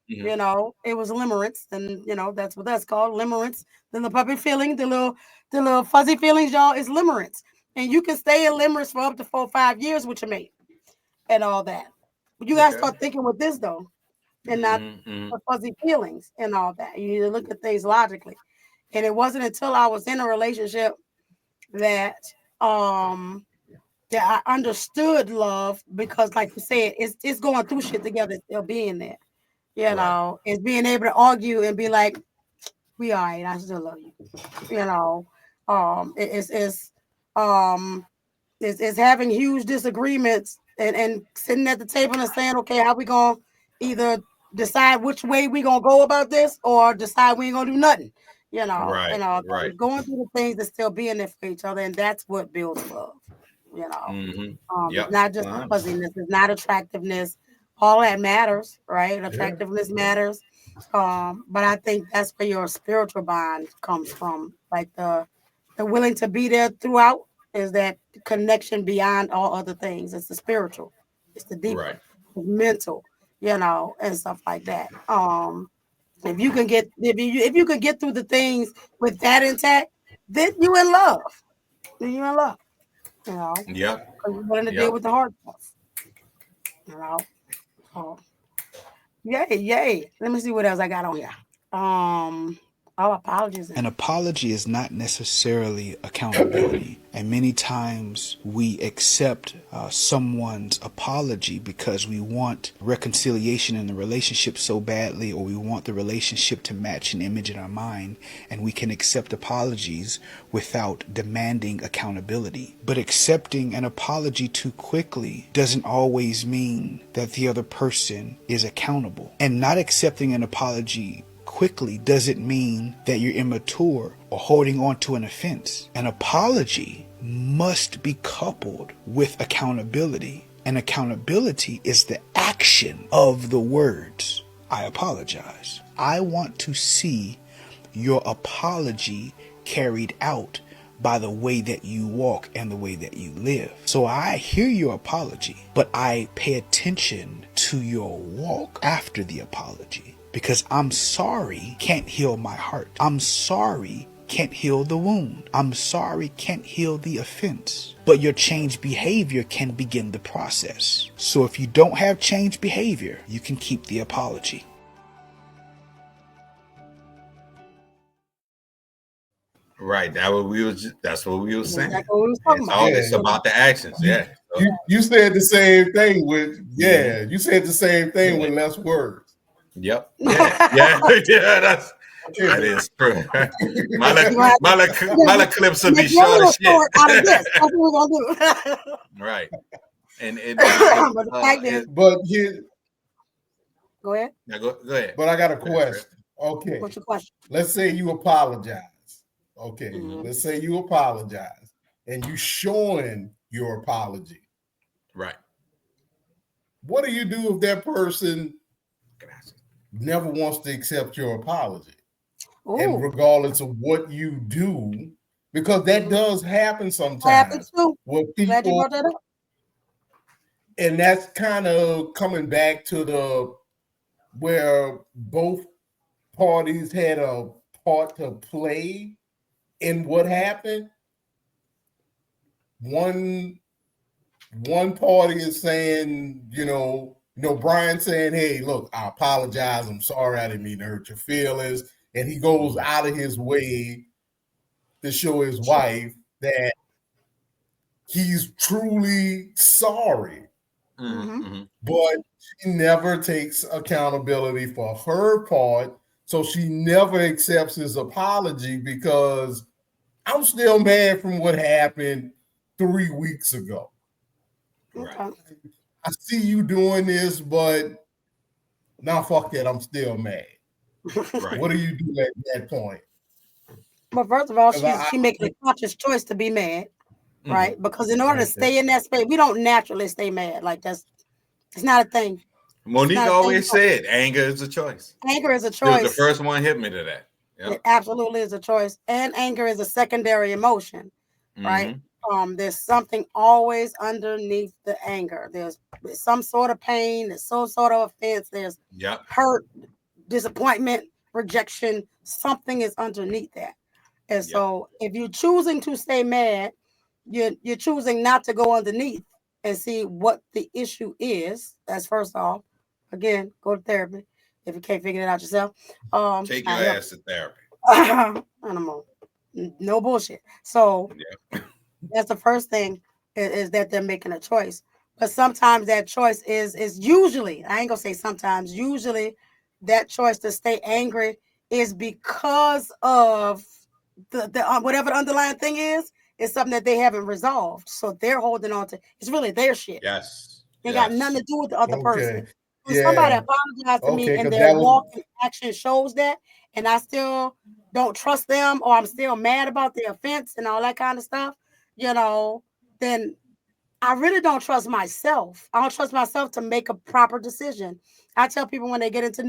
Mhm. you know, it was limerence, and you know that's what that's called, limerence. The little puppy feeling, the little fuzzy feelings, y'all, is limerence, and you can stay in limerence for up to 4 or 5 years with your mate and all that. But you gotta Okay. start thinking with this though, and not Mhm. the fuzzy feelings and all that. You need to look at things logically. And it wasn't until I was in a relationship that that I understood love, because like you said, it's going through shit together, still being there. You Right. know, it's being able to argue and be like, we all right, I still love you. You know, it's having huge disagreements and sitting at the table and saying, okay, how we gonna either decide which way we gonna go about this or decide we ain't gonna do nothing. You know, Right. going through the things and still being there for each other, and that's what builds love. You know, Mm-hmm. it's not just the fuzziness, it's not attractiveness. All that matters, right? Attractiveness matters. But I think that's where your spiritual bond comes from, like the willing to be there throughout, is that connection beyond all other things. It's the spiritual, it's the deeper, Right. it's mental, you know, and stuff like that. If you can get if you can get through the things with that intact, then you in love. Then you in love, you know, Yep. because you're willing to deal Yep. with the hard stuff, you know. So, yay. Let me see what else I got on here. Apologies. An apology is not necessarily accountability. And many times we accept someone's apology because we want reconciliation in the relationship so badly, or we want the relationship to match an image in our mind, and we can accept apologies without demanding accountability. But accepting an apology too quickly doesn't always mean that the other person is accountable. And not accepting an apology quickly doesn't mean that you're immature or holding on to an offense. An apology must be coupled with accountability, and accountability is the action of the words, I apologize. I want to see your apology carried out by the way that you walk and the way that you live. So I hear your apology, but I pay attention to your walk after the apology. Because I'm sorry can't heal my heart. I'm sorry can't heal the wound. I'm sorry can't heal the offense. But your changed behavior can begin the process. So if you don't have changed behavior, you can keep the apology. Right. That's what we were saying. Exactly what we was talking about. It's about the actions. Yeah. You said the same thing with you said the same thing with less words. Yep. Yeah. That is true. My clips will be short as shit. Out of this. That's what we're gonna do. Right. And but the fact is, but here, go ahead. Now go ahead. But I got a question. Okay. What's your question? Let's say you apologize. Okay. Let's say you apologize and you showing your apology. Right. What do you do if that person never wants to accept your apology? Ooh. And regardless of what you do, because that does happen sometimes. Happens too. With Glad you people, brought that up. and that's kind of coming back to the where both parties had a part to play in what happened. One party is saying, Brian saying, hey, look, I apologize. I'm sorry. I didn't mean to hurt your feelings. And he goes out of his way to show his wife that he's truly sorry. But she never takes accountability for her part. So she never accepts his apology because I'm still mad from what happened 3 weeks ago. Right. I see you doing this, but now fuck that, I'm still mad. Right. What do you do at that point? But first of all, 'Cause she making a conscious choice to be mad, Mhm. right? Because in order to Okay. stay in that space, we don't naturally stay mad. Like it's not a thing. Monique not a thing. always said anger is a choice. Anger is a She was choice. the first one hit me to that. Yep. It absolutely is a choice, and anger is a secondary emotion, right? There's something always underneath the anger. There's some sort of pain. There's some sort of offense. There's Yep. hurt, disappointment, rejection. Something is underneath that. And so if you're choosing to stay mad, you're choosing not to go underneath and see what the issue is. That's first off. Again, go to therapy if you can't figure it out yourself. Take your ass to therapy. No bullshit. So Yeah. that's the first thing is that they're making a choice. But sometimes that choice is usually, I ain't gonna say sometimes, usually that choice to stay angry is because of the whatever the underlying thing is something that they haven't resolved. So they're holding on to it's really their shit. Yes. It got nothing to do with the other person. Okay. When somebody Yeah. apologized to me Okay, and 'cause their that was walk and action shows that, and I still don't trust them, or I'm still mad about the offense and all that kind of stuff, then I really don't trust myself. I don't trust myself to make a proper decision. I tell people when they get into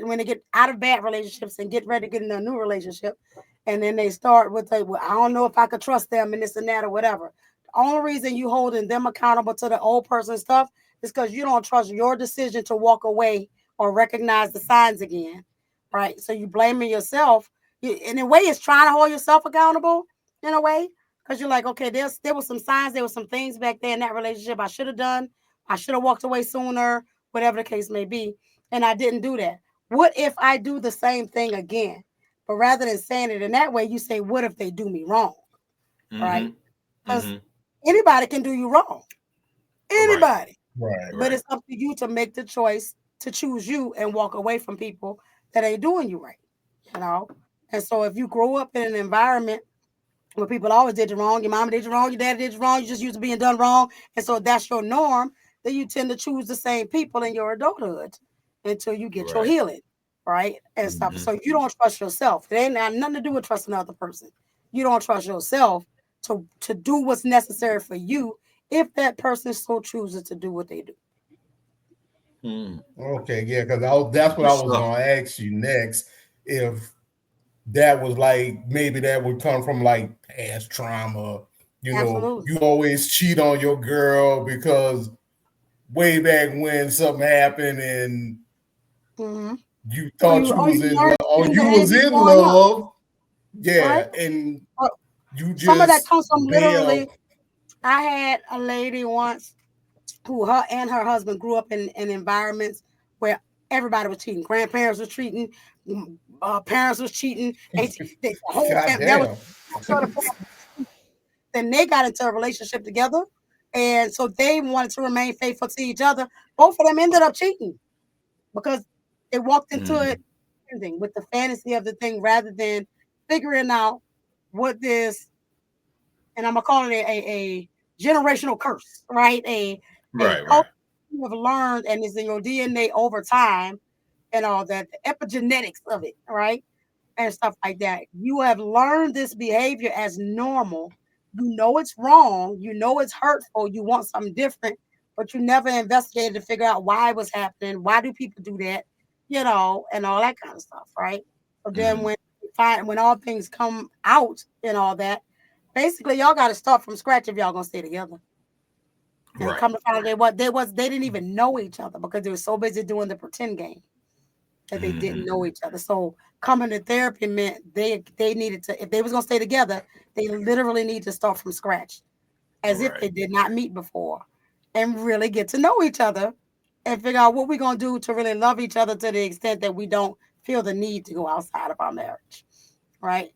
when they get out of bad relationships and get ready to get into a new relationship, and then they start with well, I don't know if I could trust them and this and that or whatever. The only reason you holding them accountable to the old person stuff is because you don't trust your decision to walk away or recognize the signs again, right? So you blaming yourself. In a way, it's trying to hold yourself accountable in a way. Because you're like, okay, there were some signs, there were some things back there in that relationship I should have done. I should have walked away sooner, whatever the case may be. And I didn't do that. What if I do the same thing again? But rather than saying it in that way, you say, what if they do me wrong? Right? Because anybody can do you wrong. Anybody. Right. But it's up to you to make the choice to choose you and walk away from people that ain't doing you right. And so if you grow up in an environment where people always did you wrong, your mama did you wrong, your dad did you wrong, you just used to being done wrong, and so that's your norm, then you tend to choose the same people in your adulthood until you get your healing, right? And stuff. So you don't trust yourself. It ain't got nothing to do with trusting another person. You don't trust yourself to do what's necessary for you if that person so chooses to do what they do. Okay, yeah, because that's what I was gonna ask you next. If that was like maybe that would come from like past trauma, Absolutely. you always cheat on your girl because way back when something happened and you thought you was in love, or you was in love, yeah, and you just some of that comes from bail. literally. I had a lady once who her and her husband grew up in environments where everybody was cheating. Grandparents were cheating, parents was cheating. The whole family, then they got into a relationship together, and so they wanted to remain faithful to each other. Both of them ended up cheating because they walked into it with the fantasy of the thing rather than figuring out what this, and I'm gonna call it a generational curse, right? A culture you have learned and is in your DNA over time and all that, the epigenetics of it, right? And stuff like that. You have learned this behavior as normal. You know it's wrong, you know it's hurtful, you want something different, but you never investigated to figure out why it was happening, why do people do that, and all that kind of stuff, right? So then when all things come out and all that, basically y'all got to start from scratch if y'all gonna stay together. And come to find out they didn't even know each other because they were so busy doing the pretend game that they didn't know each other. So coming to therapy meant they needed to, if they was gonna stay together, they literally need to start from scratch, as if they did not meet before, and really get to know each other and figure out what we're gonna do to really love each other to the extent that we don't feel the need to go outside of our marriage, right?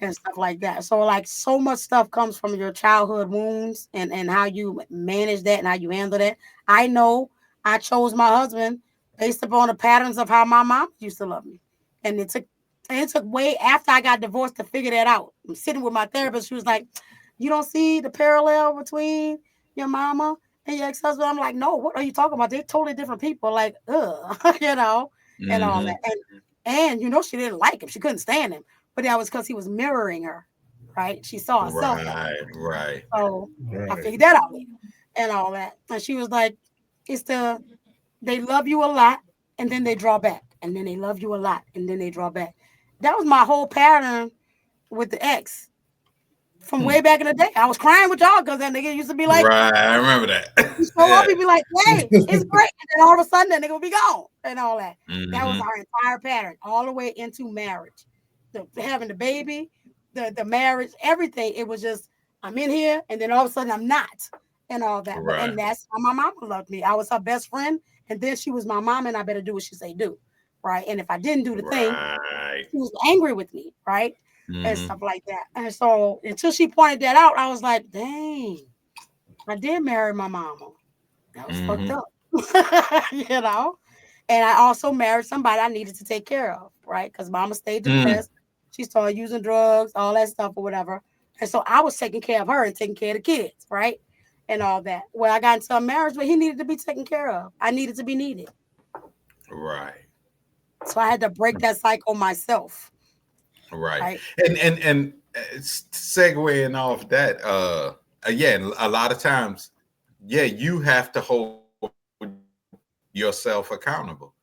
And stuff like that. So like so much stuff comes from your childhood wounds and how you manage that and how you handle that. I know I chose my husband based upon the patterns of how my mom used to love me. And it took way after I got divorced to figure that out. I'm sitting with my therapist. She was like, you don't see the parallel between your mama and your ex-husband. I'm like, no, what are you talking about? They're totally different people. Like, you know, and all that. And you know, she didn't like him. She couldn't stand him. But that was because he was mirroring her, right? She saw herself. Right. So I figured that out later and all that. And she was like, they love you a lot and then they draw back. And then they love you a lot and then they draw back. That was my whole pattern with the ex from way back in the day. I was crying with y'all because that nigga used to be like, right, I remember that. you show up, he'd be like, hey, it's great. And then all of a sudden that nigga would be gone and all that. That was our entire pattern all the way into marriage. Having the baby, the marriage, everything. It was just, I'm in here and then all of a sudden I'm not and all that. Right. And that's how my mama loved me. I was her best friend and then she was my mom and I better do what she say do. Right. And if I didn't do the thing, she was angry with me. Right. And stuff like that. And so until she pointed that out, I was like, dang, I did marry my mama. That was fucked up. You know? And I also married somebody I needed to take care of, right? Because mama stayed depressed. She started using drugs, all that stuff or whatever. And so I was taking care of her and taking care of the kids, right? And all that. Well, I got into a marriage where he needed to be taken care of. I needed to be needed. Right. So I had to break that cycle myself. Right. And segueing off that, again, a lot of times, you have to hold yourself accountable.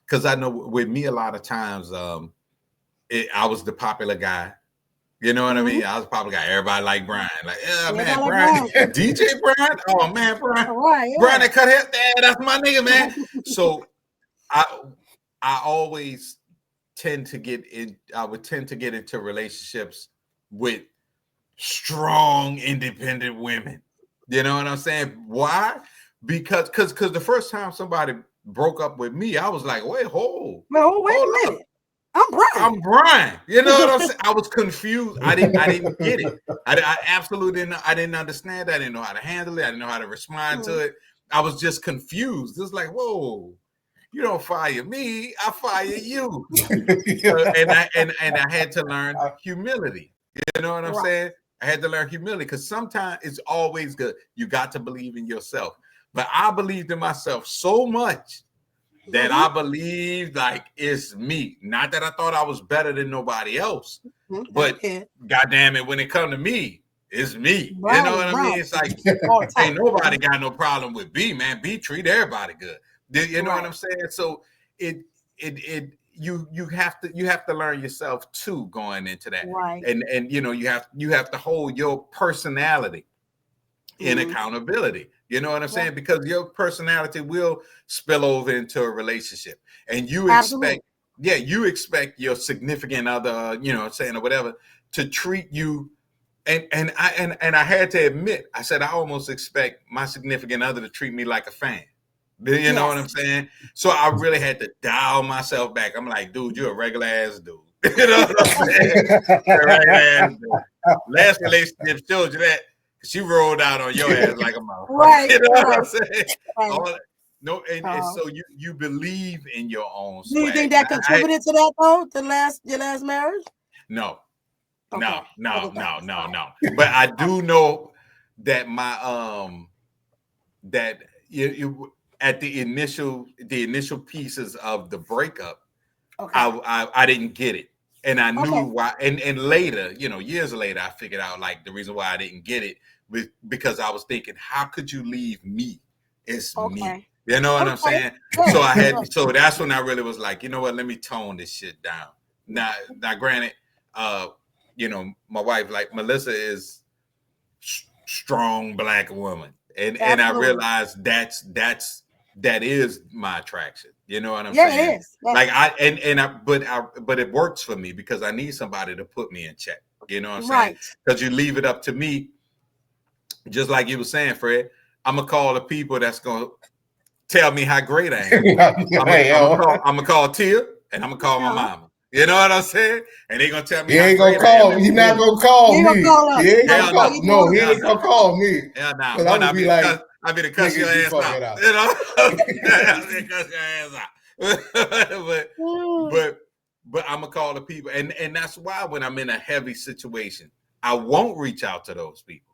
Because I know with me, a lot of times, I was the popular guy. You know what I mean? I was a popular guy. Everybody liked Brian. Like, yeah, man, Brian. DJ Brian. Oh, man, Brian. Right, Brian that cut hair. That's my nigga, man. So I always tend to get into relationships with strong, independent women. You know what I'm saying? Why? Because the first time somebody broke up with me, I was like, wait a minute. I'm Brian. You know what I'm saying? I was confused. I didn't get it. I absolutely didn't. I didn't understand. I didn't know how to handle it. I didn't know how to respond to it. I was just confused. It's like, whoa. You don't fire me, I fire you. And I had to learn humility. You know what I'm saying? I had to learn humility because sometimes it's always good. You got to believe in yourself. But I believed in myself so much that I believed like it's me. Not that I thought I was better than nobody else, but goddamn it, when it come to me, it's me. You know what I mean? It's like ain't nobody got no problem with B, man. B treat everybody good. You know what I'm saying? So you have to learn yourself too going into that. Right. And you know, you have to hold your personality in accountability. You know what I'm saying? Because your personality will spill over into a relationship. And you expect your significant other, you know what I'm saying, or whatever, to treat you. And I had to admit, I said I almost expect my significant other to treat me like a fan. You know what I'm saying? So I really had to dial myself back. I'm like, dude, you're a regular ass dude. You know what I'm saying? Regular ass dude. Last relationship showed you that. She rolled out on your ass like a motherfucker. Right. You know what I'm saying? And so you believe in your own swag. Do you think that contributed to that though? Your last marriage? No. Okay. No. But I do know that my that you at the initial pieces of the breakup, I didn't get it. And I knew why. And later, you know, years later, I figured out like the reason why I didn't get it was because I was thinking, how could you leave me? It's me. You know what I'm saying? So that's when I really was like, you know what, let me tone this shit down. Now granted, you know, my wife, like Melissa, is strong Black woman. And I realized that is my attraction. You know what I'm saying? It is. Yeah. Like but it works for me because I need somebody to put me in check. You know what I'm saying? Because you leave it up to me, just like you were saying, Fred. I'm gonna call the people that's gonna tell me how great I am. I'm gonna call Tia and I'm gonna call my mama. You know what I'm saying? And they're gonna tell me. He ain't gonna call. He's not gonna call me. He ain't gonna call. No, he ain't gonna call me. Yeah, nah. I'll be like, I be to cuss your ass out. You know? I be to cuss your ass out. But I'm gonna call the people, and that's why when I'm in a heavy situation, I won't reach out to those people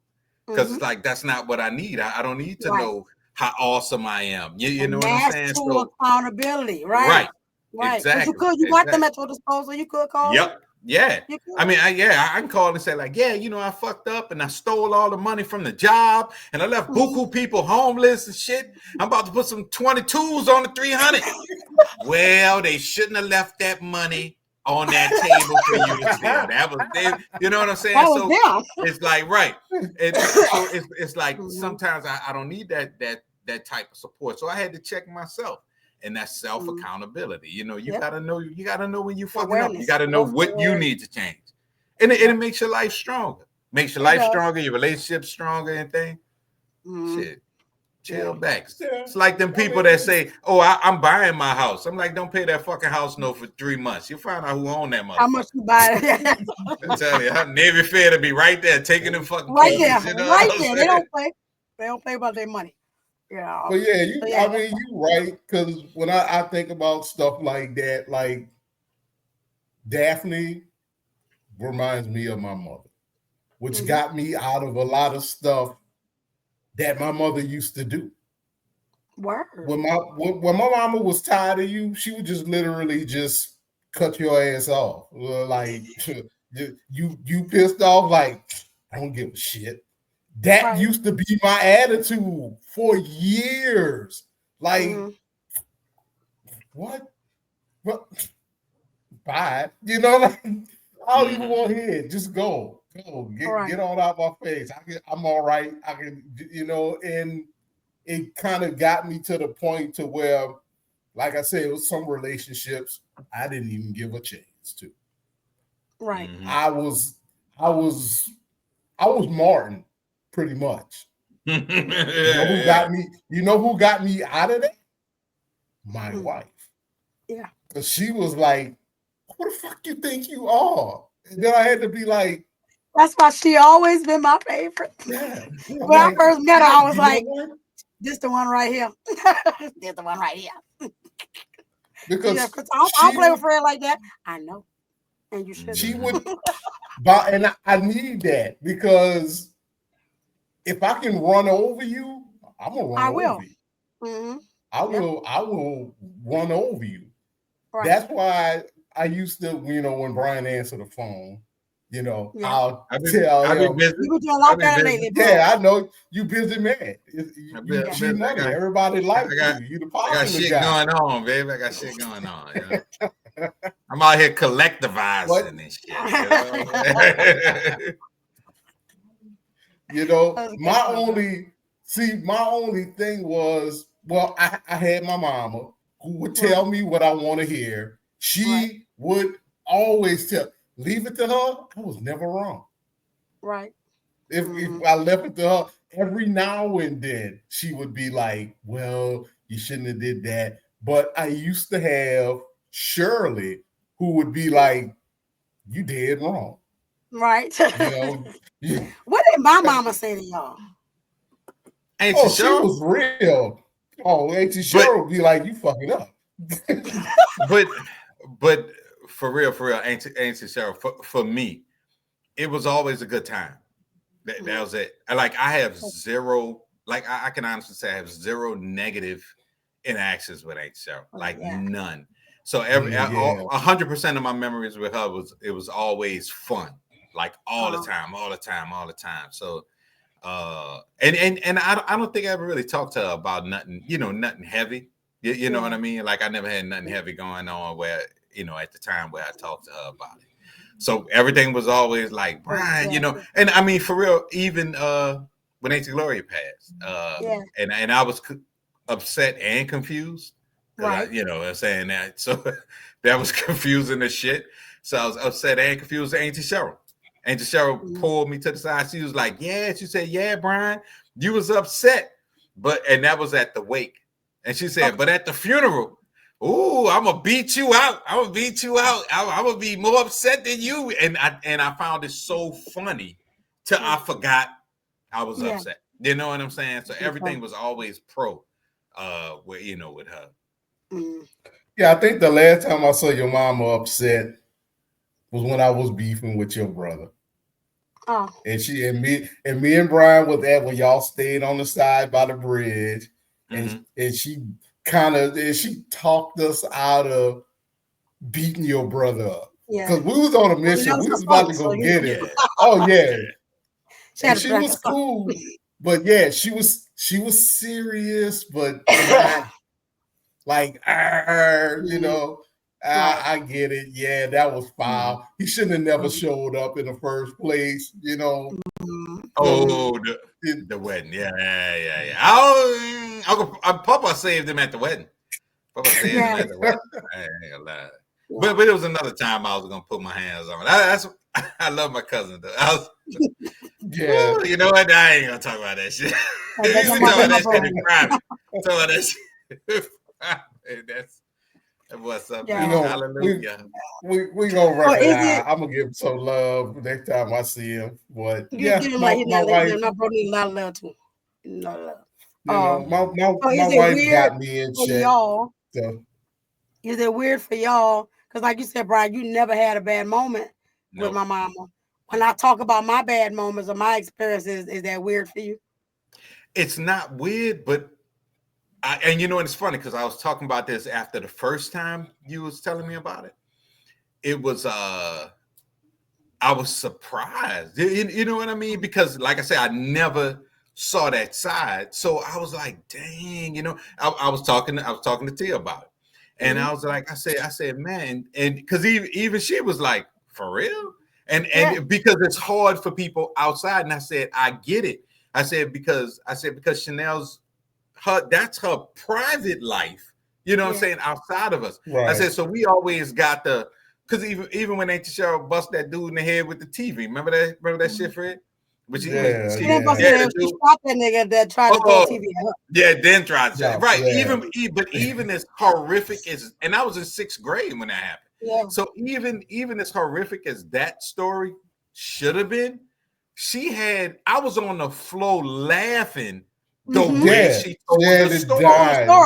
because it's like that's not what I need. I don't need to Right. know how awesome I am. You know what I'm Mass saying? to So accountability, right? right, Right. exactly. You got them at your disposal. You could call them. Yep. Yeah. You could. I mean, I can call and say, like, yeah, you know, I fucked up and I stole all the money from the job and I left buku people homeless and shit. I'm about to put some 22s on the 300. Well, they shouldn't have left that money on that table for you to steal. That was them. You know what I'm saying? That was So them. it's like, right. And so it's like sometimes I don't need that type of support. So I had to check myself. And that's self accountability. You know, you gotta know when you fucking up. You gotta know what you need to change. And it makes your life stronger. Makes your life stronger, your relationship stronger and things. Shit. Chill back. It's like them people that say, "Oh, I'm buying my house." I'm like, "Don't pay that fucking house note for 3 months. You'll find out who owned that motherfucker." How much you buy it? I'm telling you, Navy Fair to be right there taking them fucking right keys, there, you know right what I'm there. saying? They don't play about their money. Yeah. But yeah, I mean, you're right. Because when I think about stuff like that, like Daphne reminds me of my mother, which got me out of a lot of stuff that my mother used to do. Word. When my mama was tired of you, she would just literally just cut your ass off. Like you pissed off, like I don't give a shit. That used to be my attitude for years. Like, what? Bye. You know, like, I don't even want to hear it. Just go. Get on out my face. I'm all right. I can, you know, and it kind of got me to the point to where, like I said, it was some relationships I didn't even give a chance to. Right. I was Martin, pretty much. You know who got me? You know who got me out of that? My wife. Yeah. Because she was like, "What the fuck you think you are?" And then I had to be like, "That's why she always been my favorite." Yeah. When I first met her, I was like, "This the one right here. This the one right here." Because I don't play with Fred like that. I know, and you should. She would, but and I need that because if I can run over you, I'm gonna run over you. I will run over you. Right. That's why I used to, you know, when Brian answered the phone, you know, I'll tell him. You been doing a lot better lately, bro. Yeah, I know you busy man. You money. Everybody likes you. You the popular guy. I got shit going on, baby. I got shit going on. You know? I'm out here collectivizing and shit. You know, my only thing was, well, I had my mama who would tell me what I want to hear. She would always leave it to her. I was never wrong. Right. If I left it to her, every now and then she would be like, "Well, you shouldn't have did that." But I used to have Shirley who would be like, "You did wrong." Right. You know. What did my mama say to y'all? Auntie she was real. Oh, Auntie Cheryl would be like, "You fucking up." but for real, Auntie Cheryl, for me, it was always a good time. That was it. I have zero, I can honestly say I have zero negative interactions with Auntie Cheryl, none. So 100% of my memories with her was always fun, all the time. So, and I don't think I ever really talked to her about nothing, nothing heavy. You know what I mean? I never had nothing heavy going on where, at the time where I talked to her about it. So everything was always like, Brian, and I mean, for real, even when Auntie Gloria passed, and I was upset and confused. Right. I'm saying that. So that was confusing as shit. So I was upset and confused with Auntie Cheryl. Auntie Cheryl pulled me to the side. She was like, "Yeah." She said, "Yeah, Brian, you was upset." And that was at the wake. And she said, "But at the funeral, ooh, I'm gonna beat you out. I'm gonna be more upset than you." And I found it so funny till I forgot I was upset. You know what I'm saying? So everything was always pro with her. Yeah, I think the last time I saw your mama upset was when I was beefing with your brother. Oh. And me and Brian were there when y'all stayed on the side by the bridge, and she she talked us out of beating your brother up. Because we was on a mission. We was about to go get it. Oh yeah. And she was cool. But yeah, she was serious, but not like you know. I get it. Yeah, that was foul. He shouldn't have never showed up in the first place, you know. Oh, the wedding. Yeah. Oh, Papa saved him at the wedding. Papa saved him at the wedding. I ain't gonna lie. But it was another time I was gonna put my hands on it. I love my cousin though. Yeah. You know what? I ain't gonna talk about that shit. We talk about that shit in private. Talk about that shit. That's what's up. Yeah. Hallelujah. We gonna recognize. I'm gonna give him some love next time I see him. But yeah, my wife. My brother needs a lot of love too. No love. You know, my wife got me in check. Y'all, so. Is it weird for y'all? Because like you said, Brian, you never had a bad moment with my mama. When I talk about my bad moments or my experiences, is that weird for you? It's not weird, but and you know, it's funny because I was talking about this after the first time you was telling me about it. It was I was surprised. You know what I mean? Because like I said, I never saw that side. So I was like, dang, you know, I was talking to Tia about it. And I was like, I said, man, and because even she was like, for real? And because it's hard for people outside. And I said, I get it. I said because Shawnnell's that's her private life, you know what I'm saying, outside of us. Right. I said, so we always got because even when Auntie Cheryl bust that dude in the head with the TV, remember that shit, Fred? But she shot that nigga that tried to throw TV at her. Yeah, then tried to right. Yeah. Even as horrific as, and I was in 6th grade when that happened. Yeah. So even as horrific as that story should have been, I was on the floor laughing the way she told the story.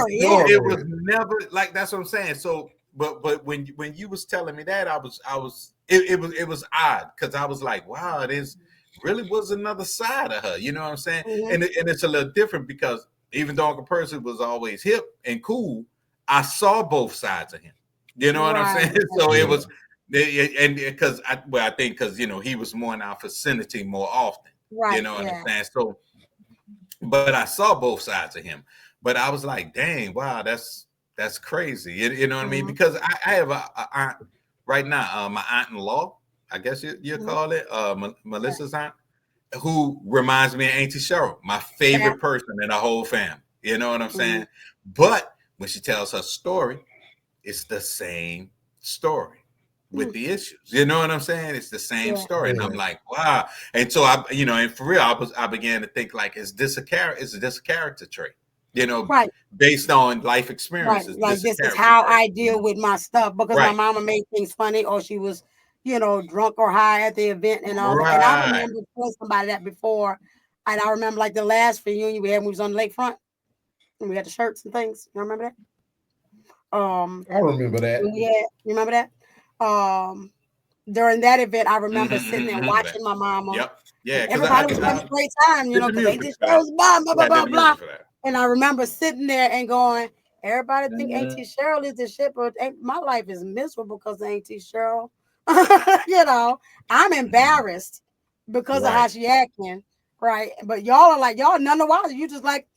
It was never like, that's what I'm saying. So but when you was telling me that, it was odd because I was like, wow, there's really was another side of her, you know what I'm saying? And it's a little different because even though Uncle Percy was always hip and cool, I saw both sides of him. You know what I'm saying? So it was, and because I think because you know he was more in our vicinity more often. Right. You know what I'm saying? So, but I saw both sides of him. But I was like, dang, wow, that's crazy. You know what I mean? Because I have a aunt right now, my aunt-in-law, I guess you call it, Melissa's aunt, who reminds me of Auntie Cheryl, my favorite person in the whole family. You know what I'm saying? But when she tells her story, it's the same story with the issues. You know what I'm saying? It's the same story. And I'm like, wow. And so and for real, I began to think like, is this a character trait? You know, based on life experiences. Right. Like this is how I deal with my stuff because my mama made things funny or she was, drunk or high at the event and all that. And I remember telling somebody that before. And I remember like the last reunion we had when we was on the lakefront and we had the shirts and things. You remember that? I remember that. Yeah, you remember that? During that event, I remember sitting there watching my mama. Yep. Yeah. Everybody was having a great time, because they just shows blah, blah, blah, blah. And I remember sitting there and going, everybody think Auntie Cheryl is the shit, but my life is miserable because of Auntie Cheryl. I'm embarrassed because of how she acting, right? But y'all are like, y'all none the wiser. You just like,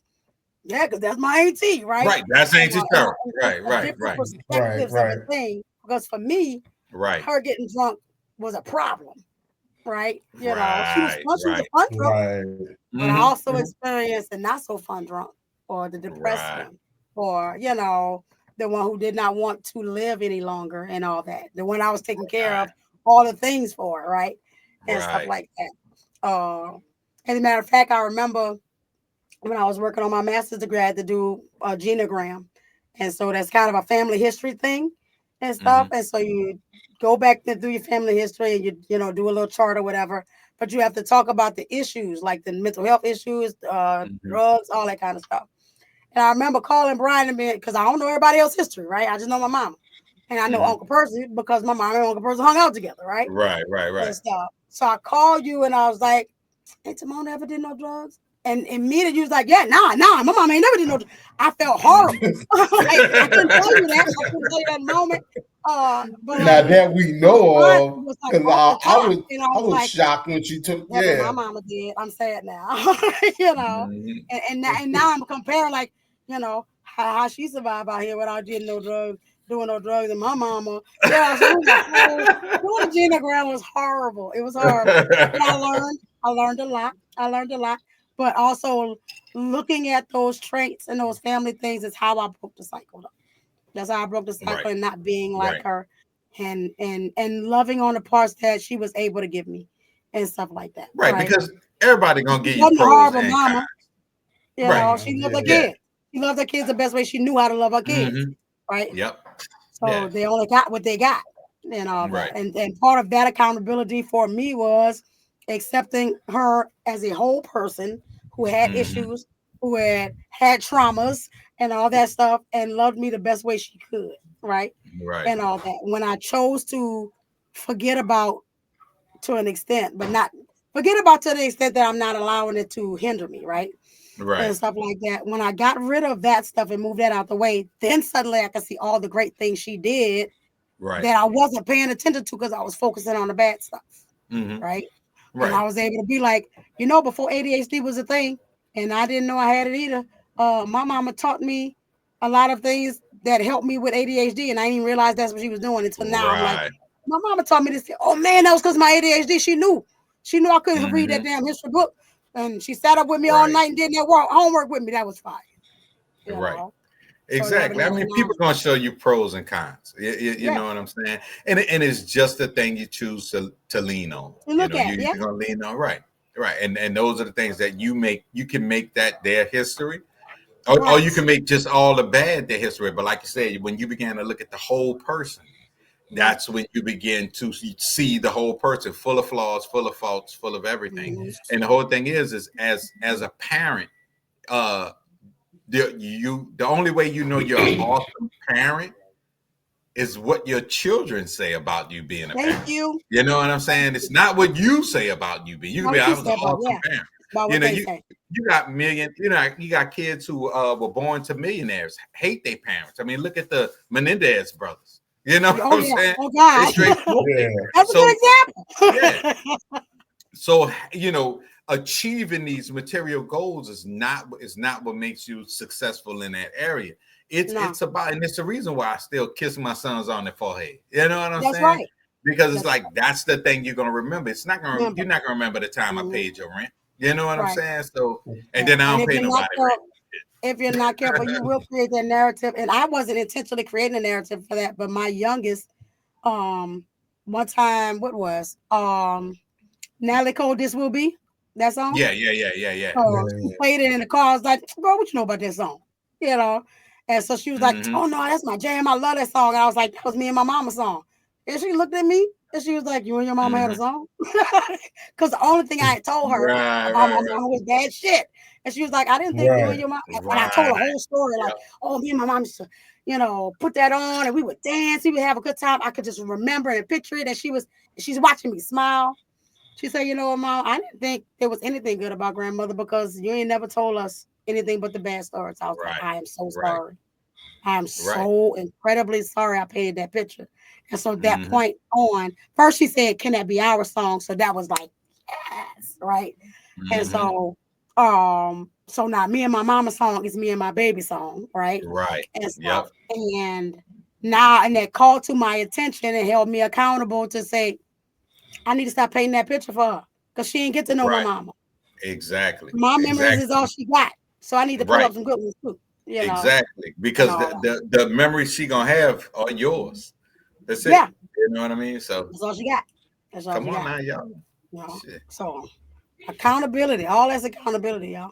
yeah, because that's my auntie, right? Right, that's Auntie Cheryl. Right. Perspectives of the thing. Because for me, her getting drunk was a problem, right? She was a fun drunk, but I also experienced a not so fun drunk, or the depressed one, or the one who did not want to live any longer, and all that. The one I was taking care of all the things for, right, and stuff like that. As a matter of fact, I remember when I was working on my master's degree, I had to do a genogram. And so that's kind of a family history thing and stuff. And so you go back and do your family history and you do a little chart or whatever. But you have to talk about the issues, like the mental health issues, drugs, all that kind of stuff. And I remember calling Brian and because I don't know everybody else's history, right? I just know my mama. And I know Uncle Percy because my mom and Uncle Percy hung out together, right? Right. And stuff. So I called you and I was like, ain't Timon ever did no drugs? And immediately you was like, yeah, nah, my mom ain't never did no drugs. I felt horrible. Like, I couldn't tell you that. I couldn't tell you that moment. But now like, that we know of, was like because off the I top, was and I was like, shocked when she took. that's what Yeah. my mama did. I'm sad now, you know. And now I'm comparing, like, you know, how she survived out here without doing no drugs, and my mama. Yeah, so the genogram was horrible. It was horrible. But I learned a lot. But also looking at those traits and those family things is how I broke the cycle. That's how I broke the cycle, and not being like her, and loving on the parts that she was able to give me, and stuff like that. Right, because everybody gonna give you wasn't a pros horrible and mama. cons. You know, she loved her kids. She loved her kids the best way she knew how to love her kids. Right. Yep. So they only got what they got, and all that. And part of that accountability for me was accepting her as a whole person who had issues, who had traumas and all that stuff, and loved me the best way she could, right? And all that. When I chose to forget about to an extent, but not forget about to the extent that I'm not allowing it to hinder me, right? And stuff like that. When I got rid of that stuff and moved that out the way, then suddenly I could see all the great things she did that I wasn't paying attention to because I was focusing on the bad stuff, right? And I was able to be like, you know, before ADHD was a thing, and I didn't know I had it either. My mama taught me a lot of things that helped me with ADHD, and I didn't even realize that's what she was doing until now. I'm like, my mama taught me this. Oh man, that was because my ADHD. She knew I couldn't read that damn history book, and she sat up with me all night and did that homework with me. That was fine. You know? Exactly. I mean, people are gonna show you pros and cons. You know what I'm saying? And it's just the thing you choose to lean on. You're gonna lean on, right. And those are the things that you can make that their history. Or you can make just all the bad their history. But like you said, when you began to look at the whole person, that's when you begin to see the whole person, full of flaws, full of faults, full of everything. And the whole thing is as a parent, the only way you know you're an awesome parent is what your children say about you being a parent. You. You know what I'm saying? It's not what you say about you being. You can be, I was an awesome parent. You know, you got you got kids who were born to millionaires, hate their parents. I mean, look at the Menendez brothers. You know what I'm saying? Oh God. That's a good example. So, you know, achieving these material goals is not what makes you successful in that area. It's about, and it's the reason why I still kiss my sons on the forehead. You know what I'm saying? Right. Because it's like that's the thing you're gonna remember. It's not gonna you're not gonna remember the time I paid your rent. You know what I'm saying? So, and then I don't pay nobody rent. If you're not careful, you will create that narrative. And I wasn't intentionally creating a narrative for that, but my youngest, one time, what was Natalie Cole, This Will Be, that song? Yeah. She played it in the car. I was like, bro, what you know about that song? You know? And so she was like, oh no, that's my jam. I love that song. And I was like, that was me and my mama's song. And she looked at me and she was like, you and your mama had a song? Because the only thing I had told her about my mama was bad shit. And she was like, I didn't think you and your mom. And I told her the whole story, like, oh, me and my mom used to, you know, put that on and we would dance. We would have a good time. I could just remember and picture it. And she's watching me smile. She said, you know what, Mom, I didn't think there was anything good about grandmother because you ain't never told us anything but the bad stories. I was like, I am so sorry. I am so incredibly sorry I painted that picture. And so that point on, first she said, can that be our song? So that was like, yes, right? And so so now me and my mama's song is me and my baby song, right? Right. And stuff. And now, and that called to my attention and held me accountable to say, I need to stop painting that picture for her because she ain't get to know my mama. Exactly. My memories is all she got. So I need to pull up some good ones too. You know? Exactly. Because the memories she gonna have are yours. That's it. Yeah. You know what I mean? So that's all she got. That's all come she on got. now, y'all. You know? So accountability, all that's accountability, y'all.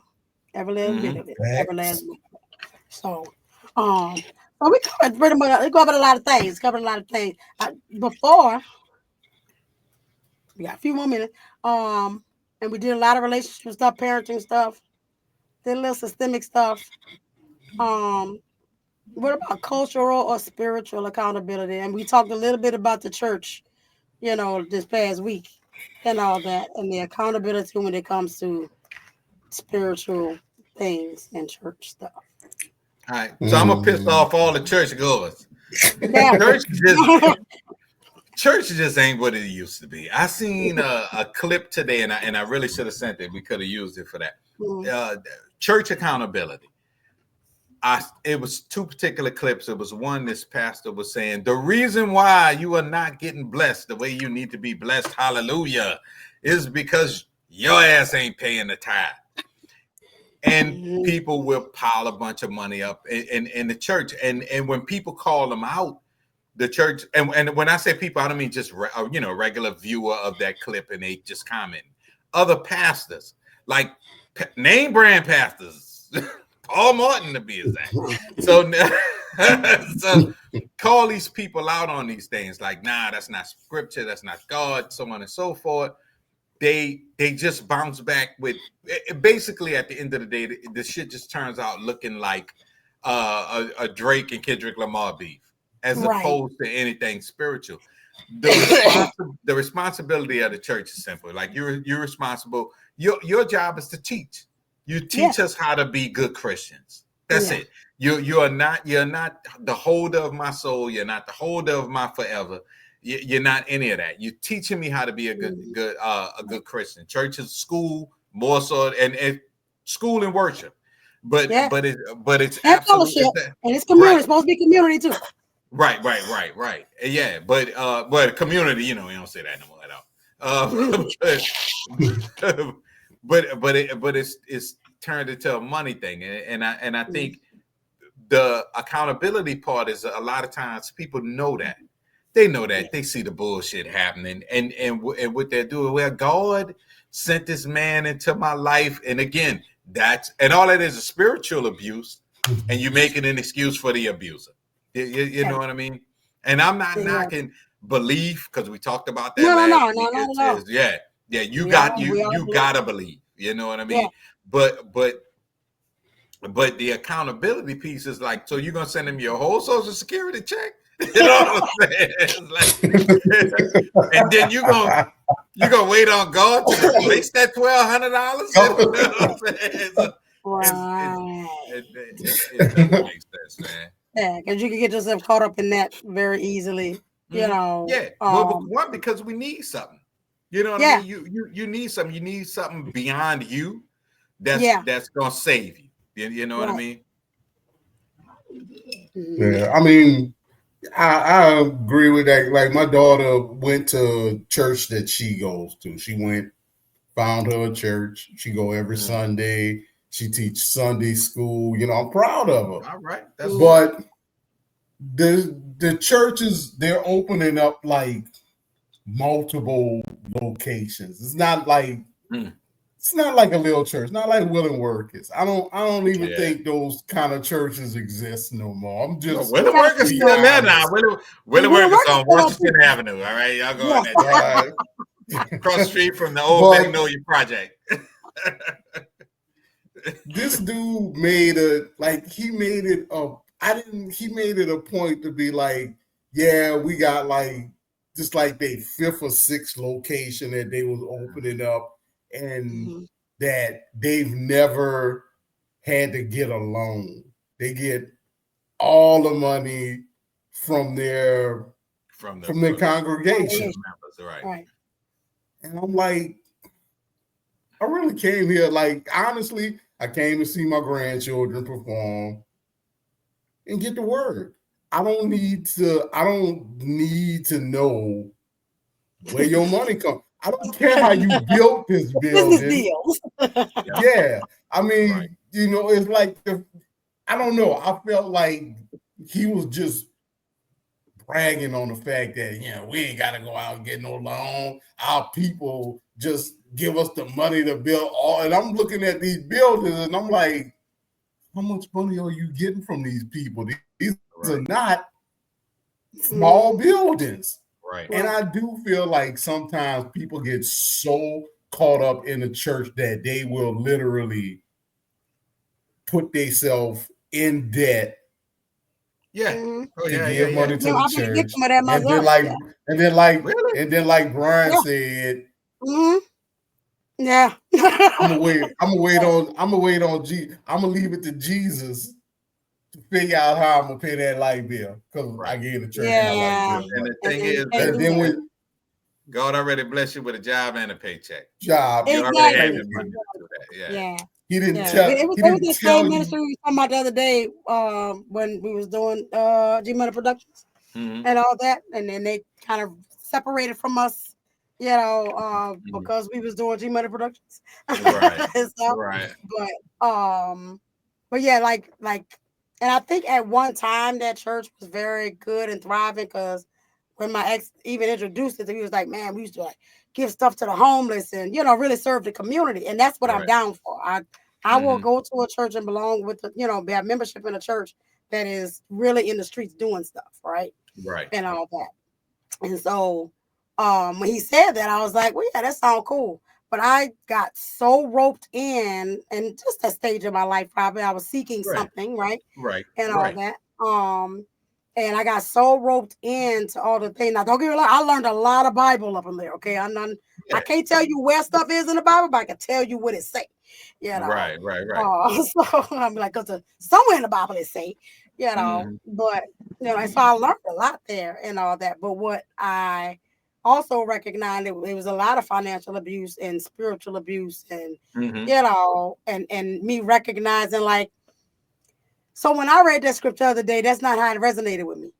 Every last bit of it. Every last bit. So we covered pretty much. We covered a lot of things. Before we got a few more minutes. And we did a lot of relationship stuff, parenting stuff, did a little systemic stuff. What about cultural or spiritual accountability? And we talked a little bit about the church, you know, this past week. and all that, and the accountability when it comes to spiritual things and church stuff. All right, so I'm gonna piss off all the church goers. Yeah. Church just ain't what it used to be. I seen a clip today, and I really should have sent it. We could have used it for that. Church accountability. It was two particular clips. It was one, this pastor was saying, the reason why you are not getting blessed the way you need to be blessed, hallelujah, is because your ass ain't paying the tithe. And people will pile a bunch of money up in the church. And when people call them out, the church, and when I say people, I don't mean just regular viewer of that clip and they just comment. Other pastors, like name brand pastors, Paul Martin to be exact. So call these people out on these things, like, nah, that's not scripture, that's not God, so on and so forth. They just bounce back with basically at the end of the day, the shit just turns out looking like a Drake and Kendrick Lamar beef, as opposed to anything spiritual. The responsibility of the church is simple. Like you're responsible. Your job is to teach. You teach us how to be good Christians. That's it. You're not the holder of my soul. You're not the holder of my forever. You're not any of that. You're teaching me how to be a good Christian. Church is school more so, and school and worship. But it's absolutely, and it's community. It's supposed to be community too. Right. Yeah, but community, you don't say that no more at all. But it's turned into a money thing, and I think the accountability part is a lot of times people know that. They know that. They see the bullshit happening, and what they're doing. Well, God sent this man into my life, and again, and all that is a spiritual abuse, and you make it an excuse for the abuser. You know what I mean? And I'm not knocking belief, because we talked about that. No. Yeah. You gotta believe. You know what I mean? Yeah. But the accountability piece is like, so you're gonna send him your whole Social Security check? You know what I'm saying? And then you gonna wait on God to replace that $1,200? It doesn't make sense, man. Yeah, because you can get yourself caught up in that very easily. You know. Yeah. Well, one, because we need something. You know what I mean? You need something. You need something beyond you that's gonna save you. You know what I mean? Yeah, I mean, I agree with that. Like, my daughter went to church that she goes to. She found her a church. She go every Sunday. She teaches Sunday school. I'm proud of her. All right. But the churches, they're opening up like multiple locations. It's not like it's not like a little church, not like Will and Workers. I don't even think those kind of churches exist no more. I'm just Will and Workers still there now. Will and Workers on Washington Avenue. All right, y'all go on that. Across the street from the old Magnolia Project. This dude made it a point to be like, yeah, we got like just like their 5th or 6th location that they was opening up, and that they've never had to get a loan. They get all the money from their congregation. Right. And I'm like, I really came here, like, honestly, I came to see my grandchildren perform and get the word. I don't need to know where your money comes. I don't care how you built this building. Yeah. I mean, it's like, I don't know. I felt like he was just bragging on the fact that, we ain't got to go out and get no loan. Our people just give us the money to build all. And I'm looking at these buildings and I'm like, how much money are you getting from these people? These are not small buildings. Right. And I do feel like sometimes people get so caught up in the church that they will literally put themselves in debt. Yeah. To give money to the church. And then like Brian said, Mm-hmm. Yeah. I'm gonna wait on I'm gonna leave it to Jesus to figure out how I'm gonna pay that light bill because I gave the church my light Yeah. bill. And the And thing then you is, can't do that. God already blessed you with a job and a paycheck. Job. You already had Exactly. the money to do that. Yeah. Yeah. He didn't Yeah. tell. It was He the didn't same tell ministry you. we were talking about the other day when we was doing G-Money Productions Mhm. and all that. And then they kind of separated from us, because we was doing G-Money Productions. Right. So, Right. but yeah, like, and I think at one time that church was very good and thriving because when my ex even introduced it, he was like, "Man, we used to like give stuff to the homeless and really serve the community." And that's what I'm Right. down for. I will go to a church and belong with have membership in a church that is really in the streets doing stuff, right? Right. And all that. And so when he said that, I was like, well, yeah, that sounds cool. But I got so roped in just that stage of my life, probably I was seeking Right. something, right? Right. And all Right. that. And I got so roped into all the things. Now, don't get me wrong, I learned a lot of Bible up in there. Okay. I can't tell you where stuff is in the Bible, but I can tell you what it say. Right. Right. So I'm like, because somewhere in the Bible it say, but and so I learned a lot there and all that. But what I also recognized it was a lot of financial abuse and spiritual abuse and and me recognizing like, so when I read that scripture the other day, that's not how it resonated with me.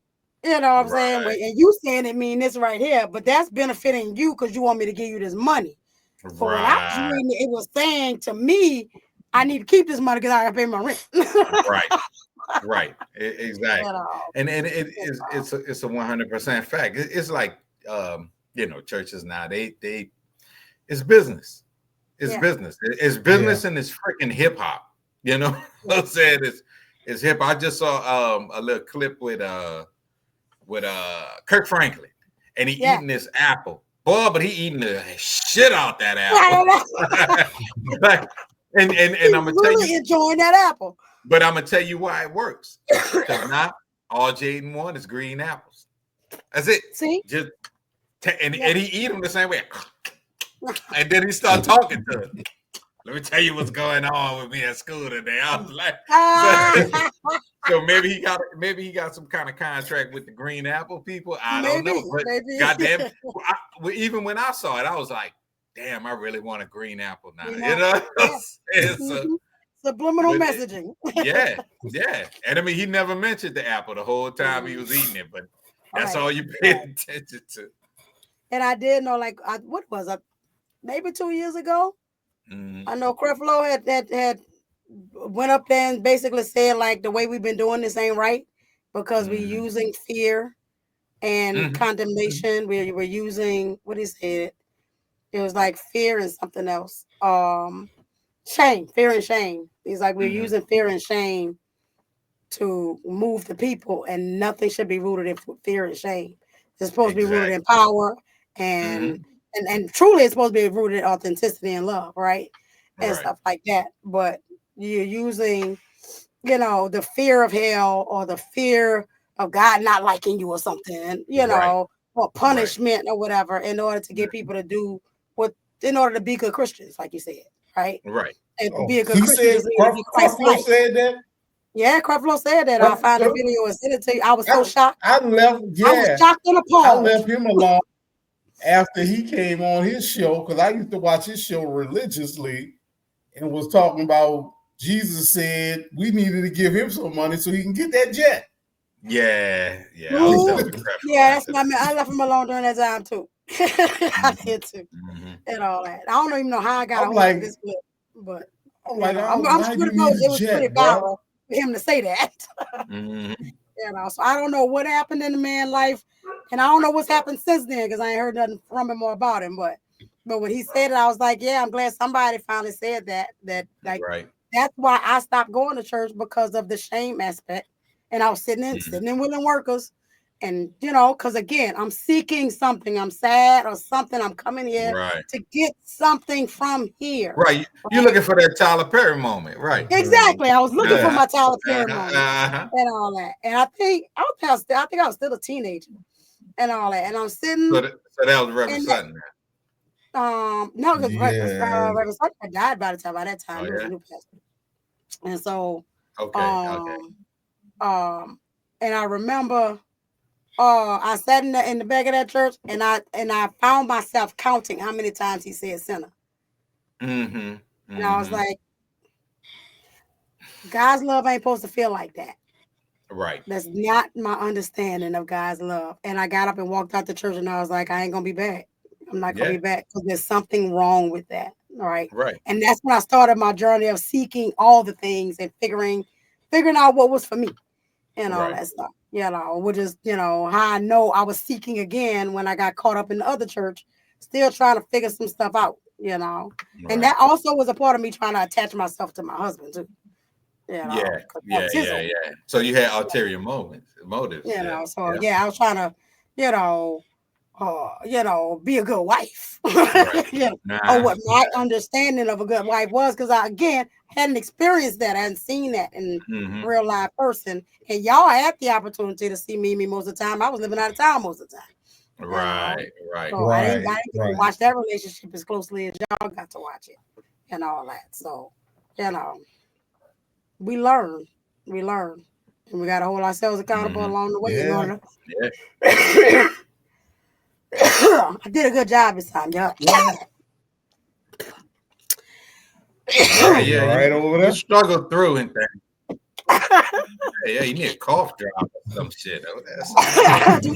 You know what I'm saying? Right. And you saying it mean this right here, but that's benefiting you because you want me to give you this money. So when I was reading it, it was saying to me, I need to keep this money because I gotta pay my rent. Right. Right. Exactly. And it's a 100% fact. It's like churches now they it's business. It's business. It's business and it's freaking hip hop. You know what I'm saying? It's hip. I just saw a little clip with Kirk Franklin and he eating this apple. Boy, but he eating the shit out that apple. Like, and I'm gonna tell you, enjoying that apple. But I'm gonna tell you why it works. Because now all Jaden want is green apples. That's it. See, and he eat them the same way. And then he start talking to it. Let me tell you what's going on with me at school today. I was like, so maybe he got some kind of contract with the green apple people. I don't know. But goddamn, even when I saw it, I was like, damn, I really want a green apple now. It's subliminal messaging. Yeah. And I mean, he never mentioned the apple the whole time he was eating it, but that's all you pay attention to. And I did know, like, what was it? Maybe 2 years ago. I know Creflo had went up there and basically said, like, the way we've been doing this ain't right because we're using fear and condemnation. We're using, what he said, it was like fear and something else. Shame, fear and shame. He's like, we're using fear and shame to move the people, and nothing should be rooted in fear and shame. It's supposed to be rooted in power and truly it's supposed to be rooted in authenticity and love, right? And stuff like that. But you're using, the fear of hell or the fear of God not liking you or something, or punishment or whatever in order to get people to do in order to be good Christians, like you said, right? Right. And be a good Christian. Creflo said that? Yeah, Creflo said that. I'll find the video and send it to you. I was so shocked. I was shocked and appalled. I left him alone after he came on his show because I used to watch his show religiously and was talking about Jesus said we needed to give him some money so he can get that jet. Yeah. I left him alone during that time too. I did too, and all that. I don't even know how I got on like this clip, but I'm sure it was pretty viral for him to say that. So I don't know what happened in the man's life, and I don't know what's happened since then because I ain't heard nothing from him or about him. But when he said it, I was like, yeah, I'm glad somebody finally said that. That's why I stopped going to church because of the shame aspect, and I was sitting in willing workers. And, because again, I'm seeking something. I'm sad or something. I'm coming here to get something from here. Right. You're looking for that Tyler Perry moment. Right. Exactly. I was looking for my Tyler Perry moment and all that. And I think I was still a teenager and all that. And I'm sitting. So that was Reverend Sutton. No, because Yeah. Reverend Sutter had died by that time. Oh, He was yeah? a new pastor. And so, Okay. and I remember, I sat in the back of that church, and I found myself counting how many times he said sinner. Mm-hmm. And I was like, God's love ain't supposed to feel like that. Right. That's not my understanding of God's love. And I got up and walked out the church, and I was like, I ain't gonna be back. I'm not gonna be back, because there's something wrong with that. All right. Right. And that's when I started my journey of seeking all the things and figuring out what was for me and all that stuff. Which is, how I know I was seeking again when I got caught up in the other church, still trying to figure some stuff out, And that also was a part of me trying to attach myself to my husband too. Yeah. So you had ulterior motives. I was trying to, be a good wife. Or what my understanding of a good wife was, because I hadn't experienced that. I hadn't seen that in real life person. And y'all had the opportunity to see me most of the time. I was living out of town most of the time. Right. So I didn't get to watch that relationship as closely as y'all got to watch it and all that. So, we learn. And we got to hold ourselves accountable along the way in order. I did a good job this time, y'all. You struggle through and things. You need a cough drop or some shit.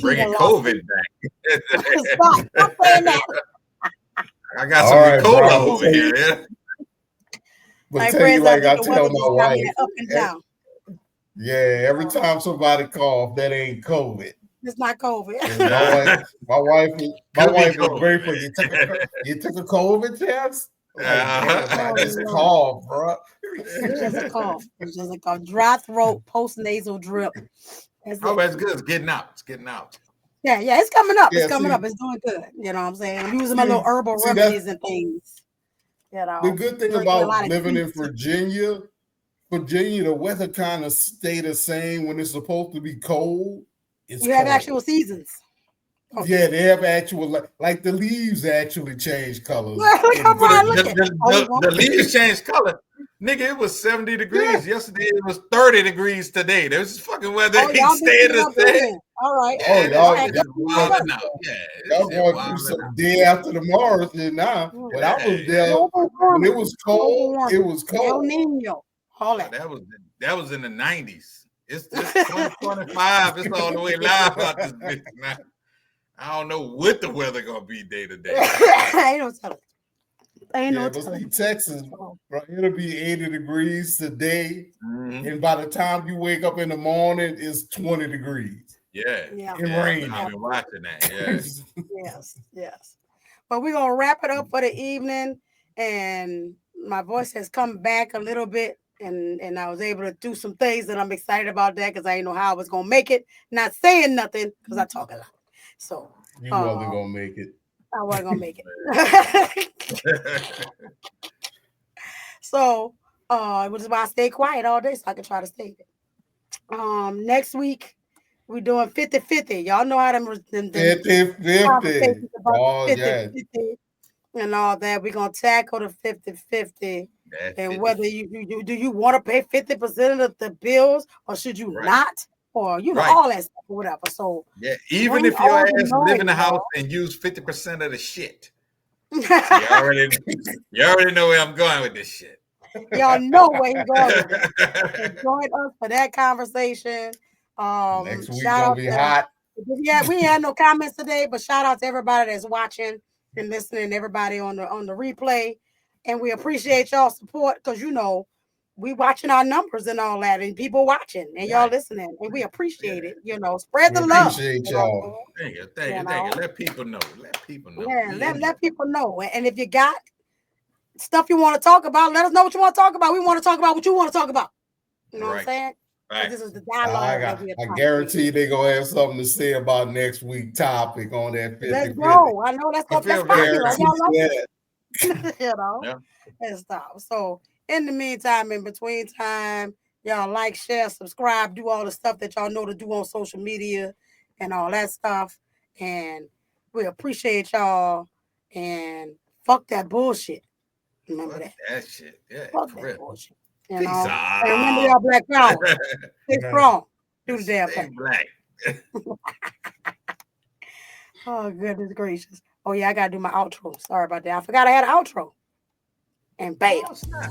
Bringing COVID back. Stop saying that. I got some Ricola over here. Yeah. But tell you like I tell my wife. Up and down. Yeah, every time somebody cough, that ain't COVID. It's not COVID. My wife is grateful. You took a COVID test? I just cough, bro. It's just a cough. It's just a cough. Dry throat, post-nasal drip. That's good. It's getting out. Yeah, it's coming up. It's coming up. It's doing good. You know what I'm saying? I'm using my little herbal remedies and things. The good thing about living in Virginia, the weather kind of stay the same when it's supposed to be cold. You have actual seasons. Okay. Yeah, they have actual, like the leaves actually change colors. The leaves change color. Nigga, it was 70 degrees yesterday. It was 30 degrees today. There's fucking weather ain't staying the same. All right. Y'all going through some day after tomorrow now. When I was there, when it was cold, it was cold. That was in the 90s. It's 2025. It's all the way live out this bitch now. I don't know what the weather gonna be day to day. Ain't no telling. Texas, bro, it'll be 80 degrees today, and by the time you wake up in the morning, it's 20 degrees. It rains. I've been watching that. Yes. But we're gonna wrap it up for the evening, and my voice has come back a little bit. And I was able to do some things that I'm excited about that, because I didn't know how I was gonna make it. Not saying nothing because I talk a lot. So you wasn't gonna make it. I wasn't gonna make it. So which is why I stay quiet all day, so I can try to stay there. Next week we're doing 50-50. Y'all know how them 50-50. Oh, 50-50 and all that. We're gonna tackle the 50-50. And whether you do you want to pay 50% of the bills, or should you not, or all that stuff or whatever. So even if your ass live in the house and use 50% of the shit, you already know where I'm going with this shit. Y'all know where he's going with it. Join us for that conversation. Next week gonna be hot. Yeah, we had no comments today, but shout out to everybody that's watching and listening, everybody on the replay. And we appreciate y'all support, because we watching our numbers and all that, and people watching, and y'all listening, and we appreciate it. Spread the love. Appreciate y'all. Thank you. Let people know. Yeah, let people know. And if you got stuff you want to talk about, let us know what you want to talk about. We want to talk about what you want to talk about. You know what I'm saying? Right. This is the dialogue. I guarantee they're gonna have something to say about next week's topic on that 50-50. Let's go. I know that's popular. Y'all like it. Yeah. And stuff. So in the meantime, in between time, y'all like, share, subscribe, do all the stuff that y'all know to do on social media and all that stuff. And we appreciate y'all. And Fuck that bullshit. Remember Fuck that shit. Yeah. Fuck For that real. bullshit. Peace And out. remember y'all Black Power. Stay strong. Do the damn Stay thing. black. Oh, goodness gracious. Oh, yeah, I got to do my outro. Sorry about that. I forgot I had an outro. And bam. No, it's not.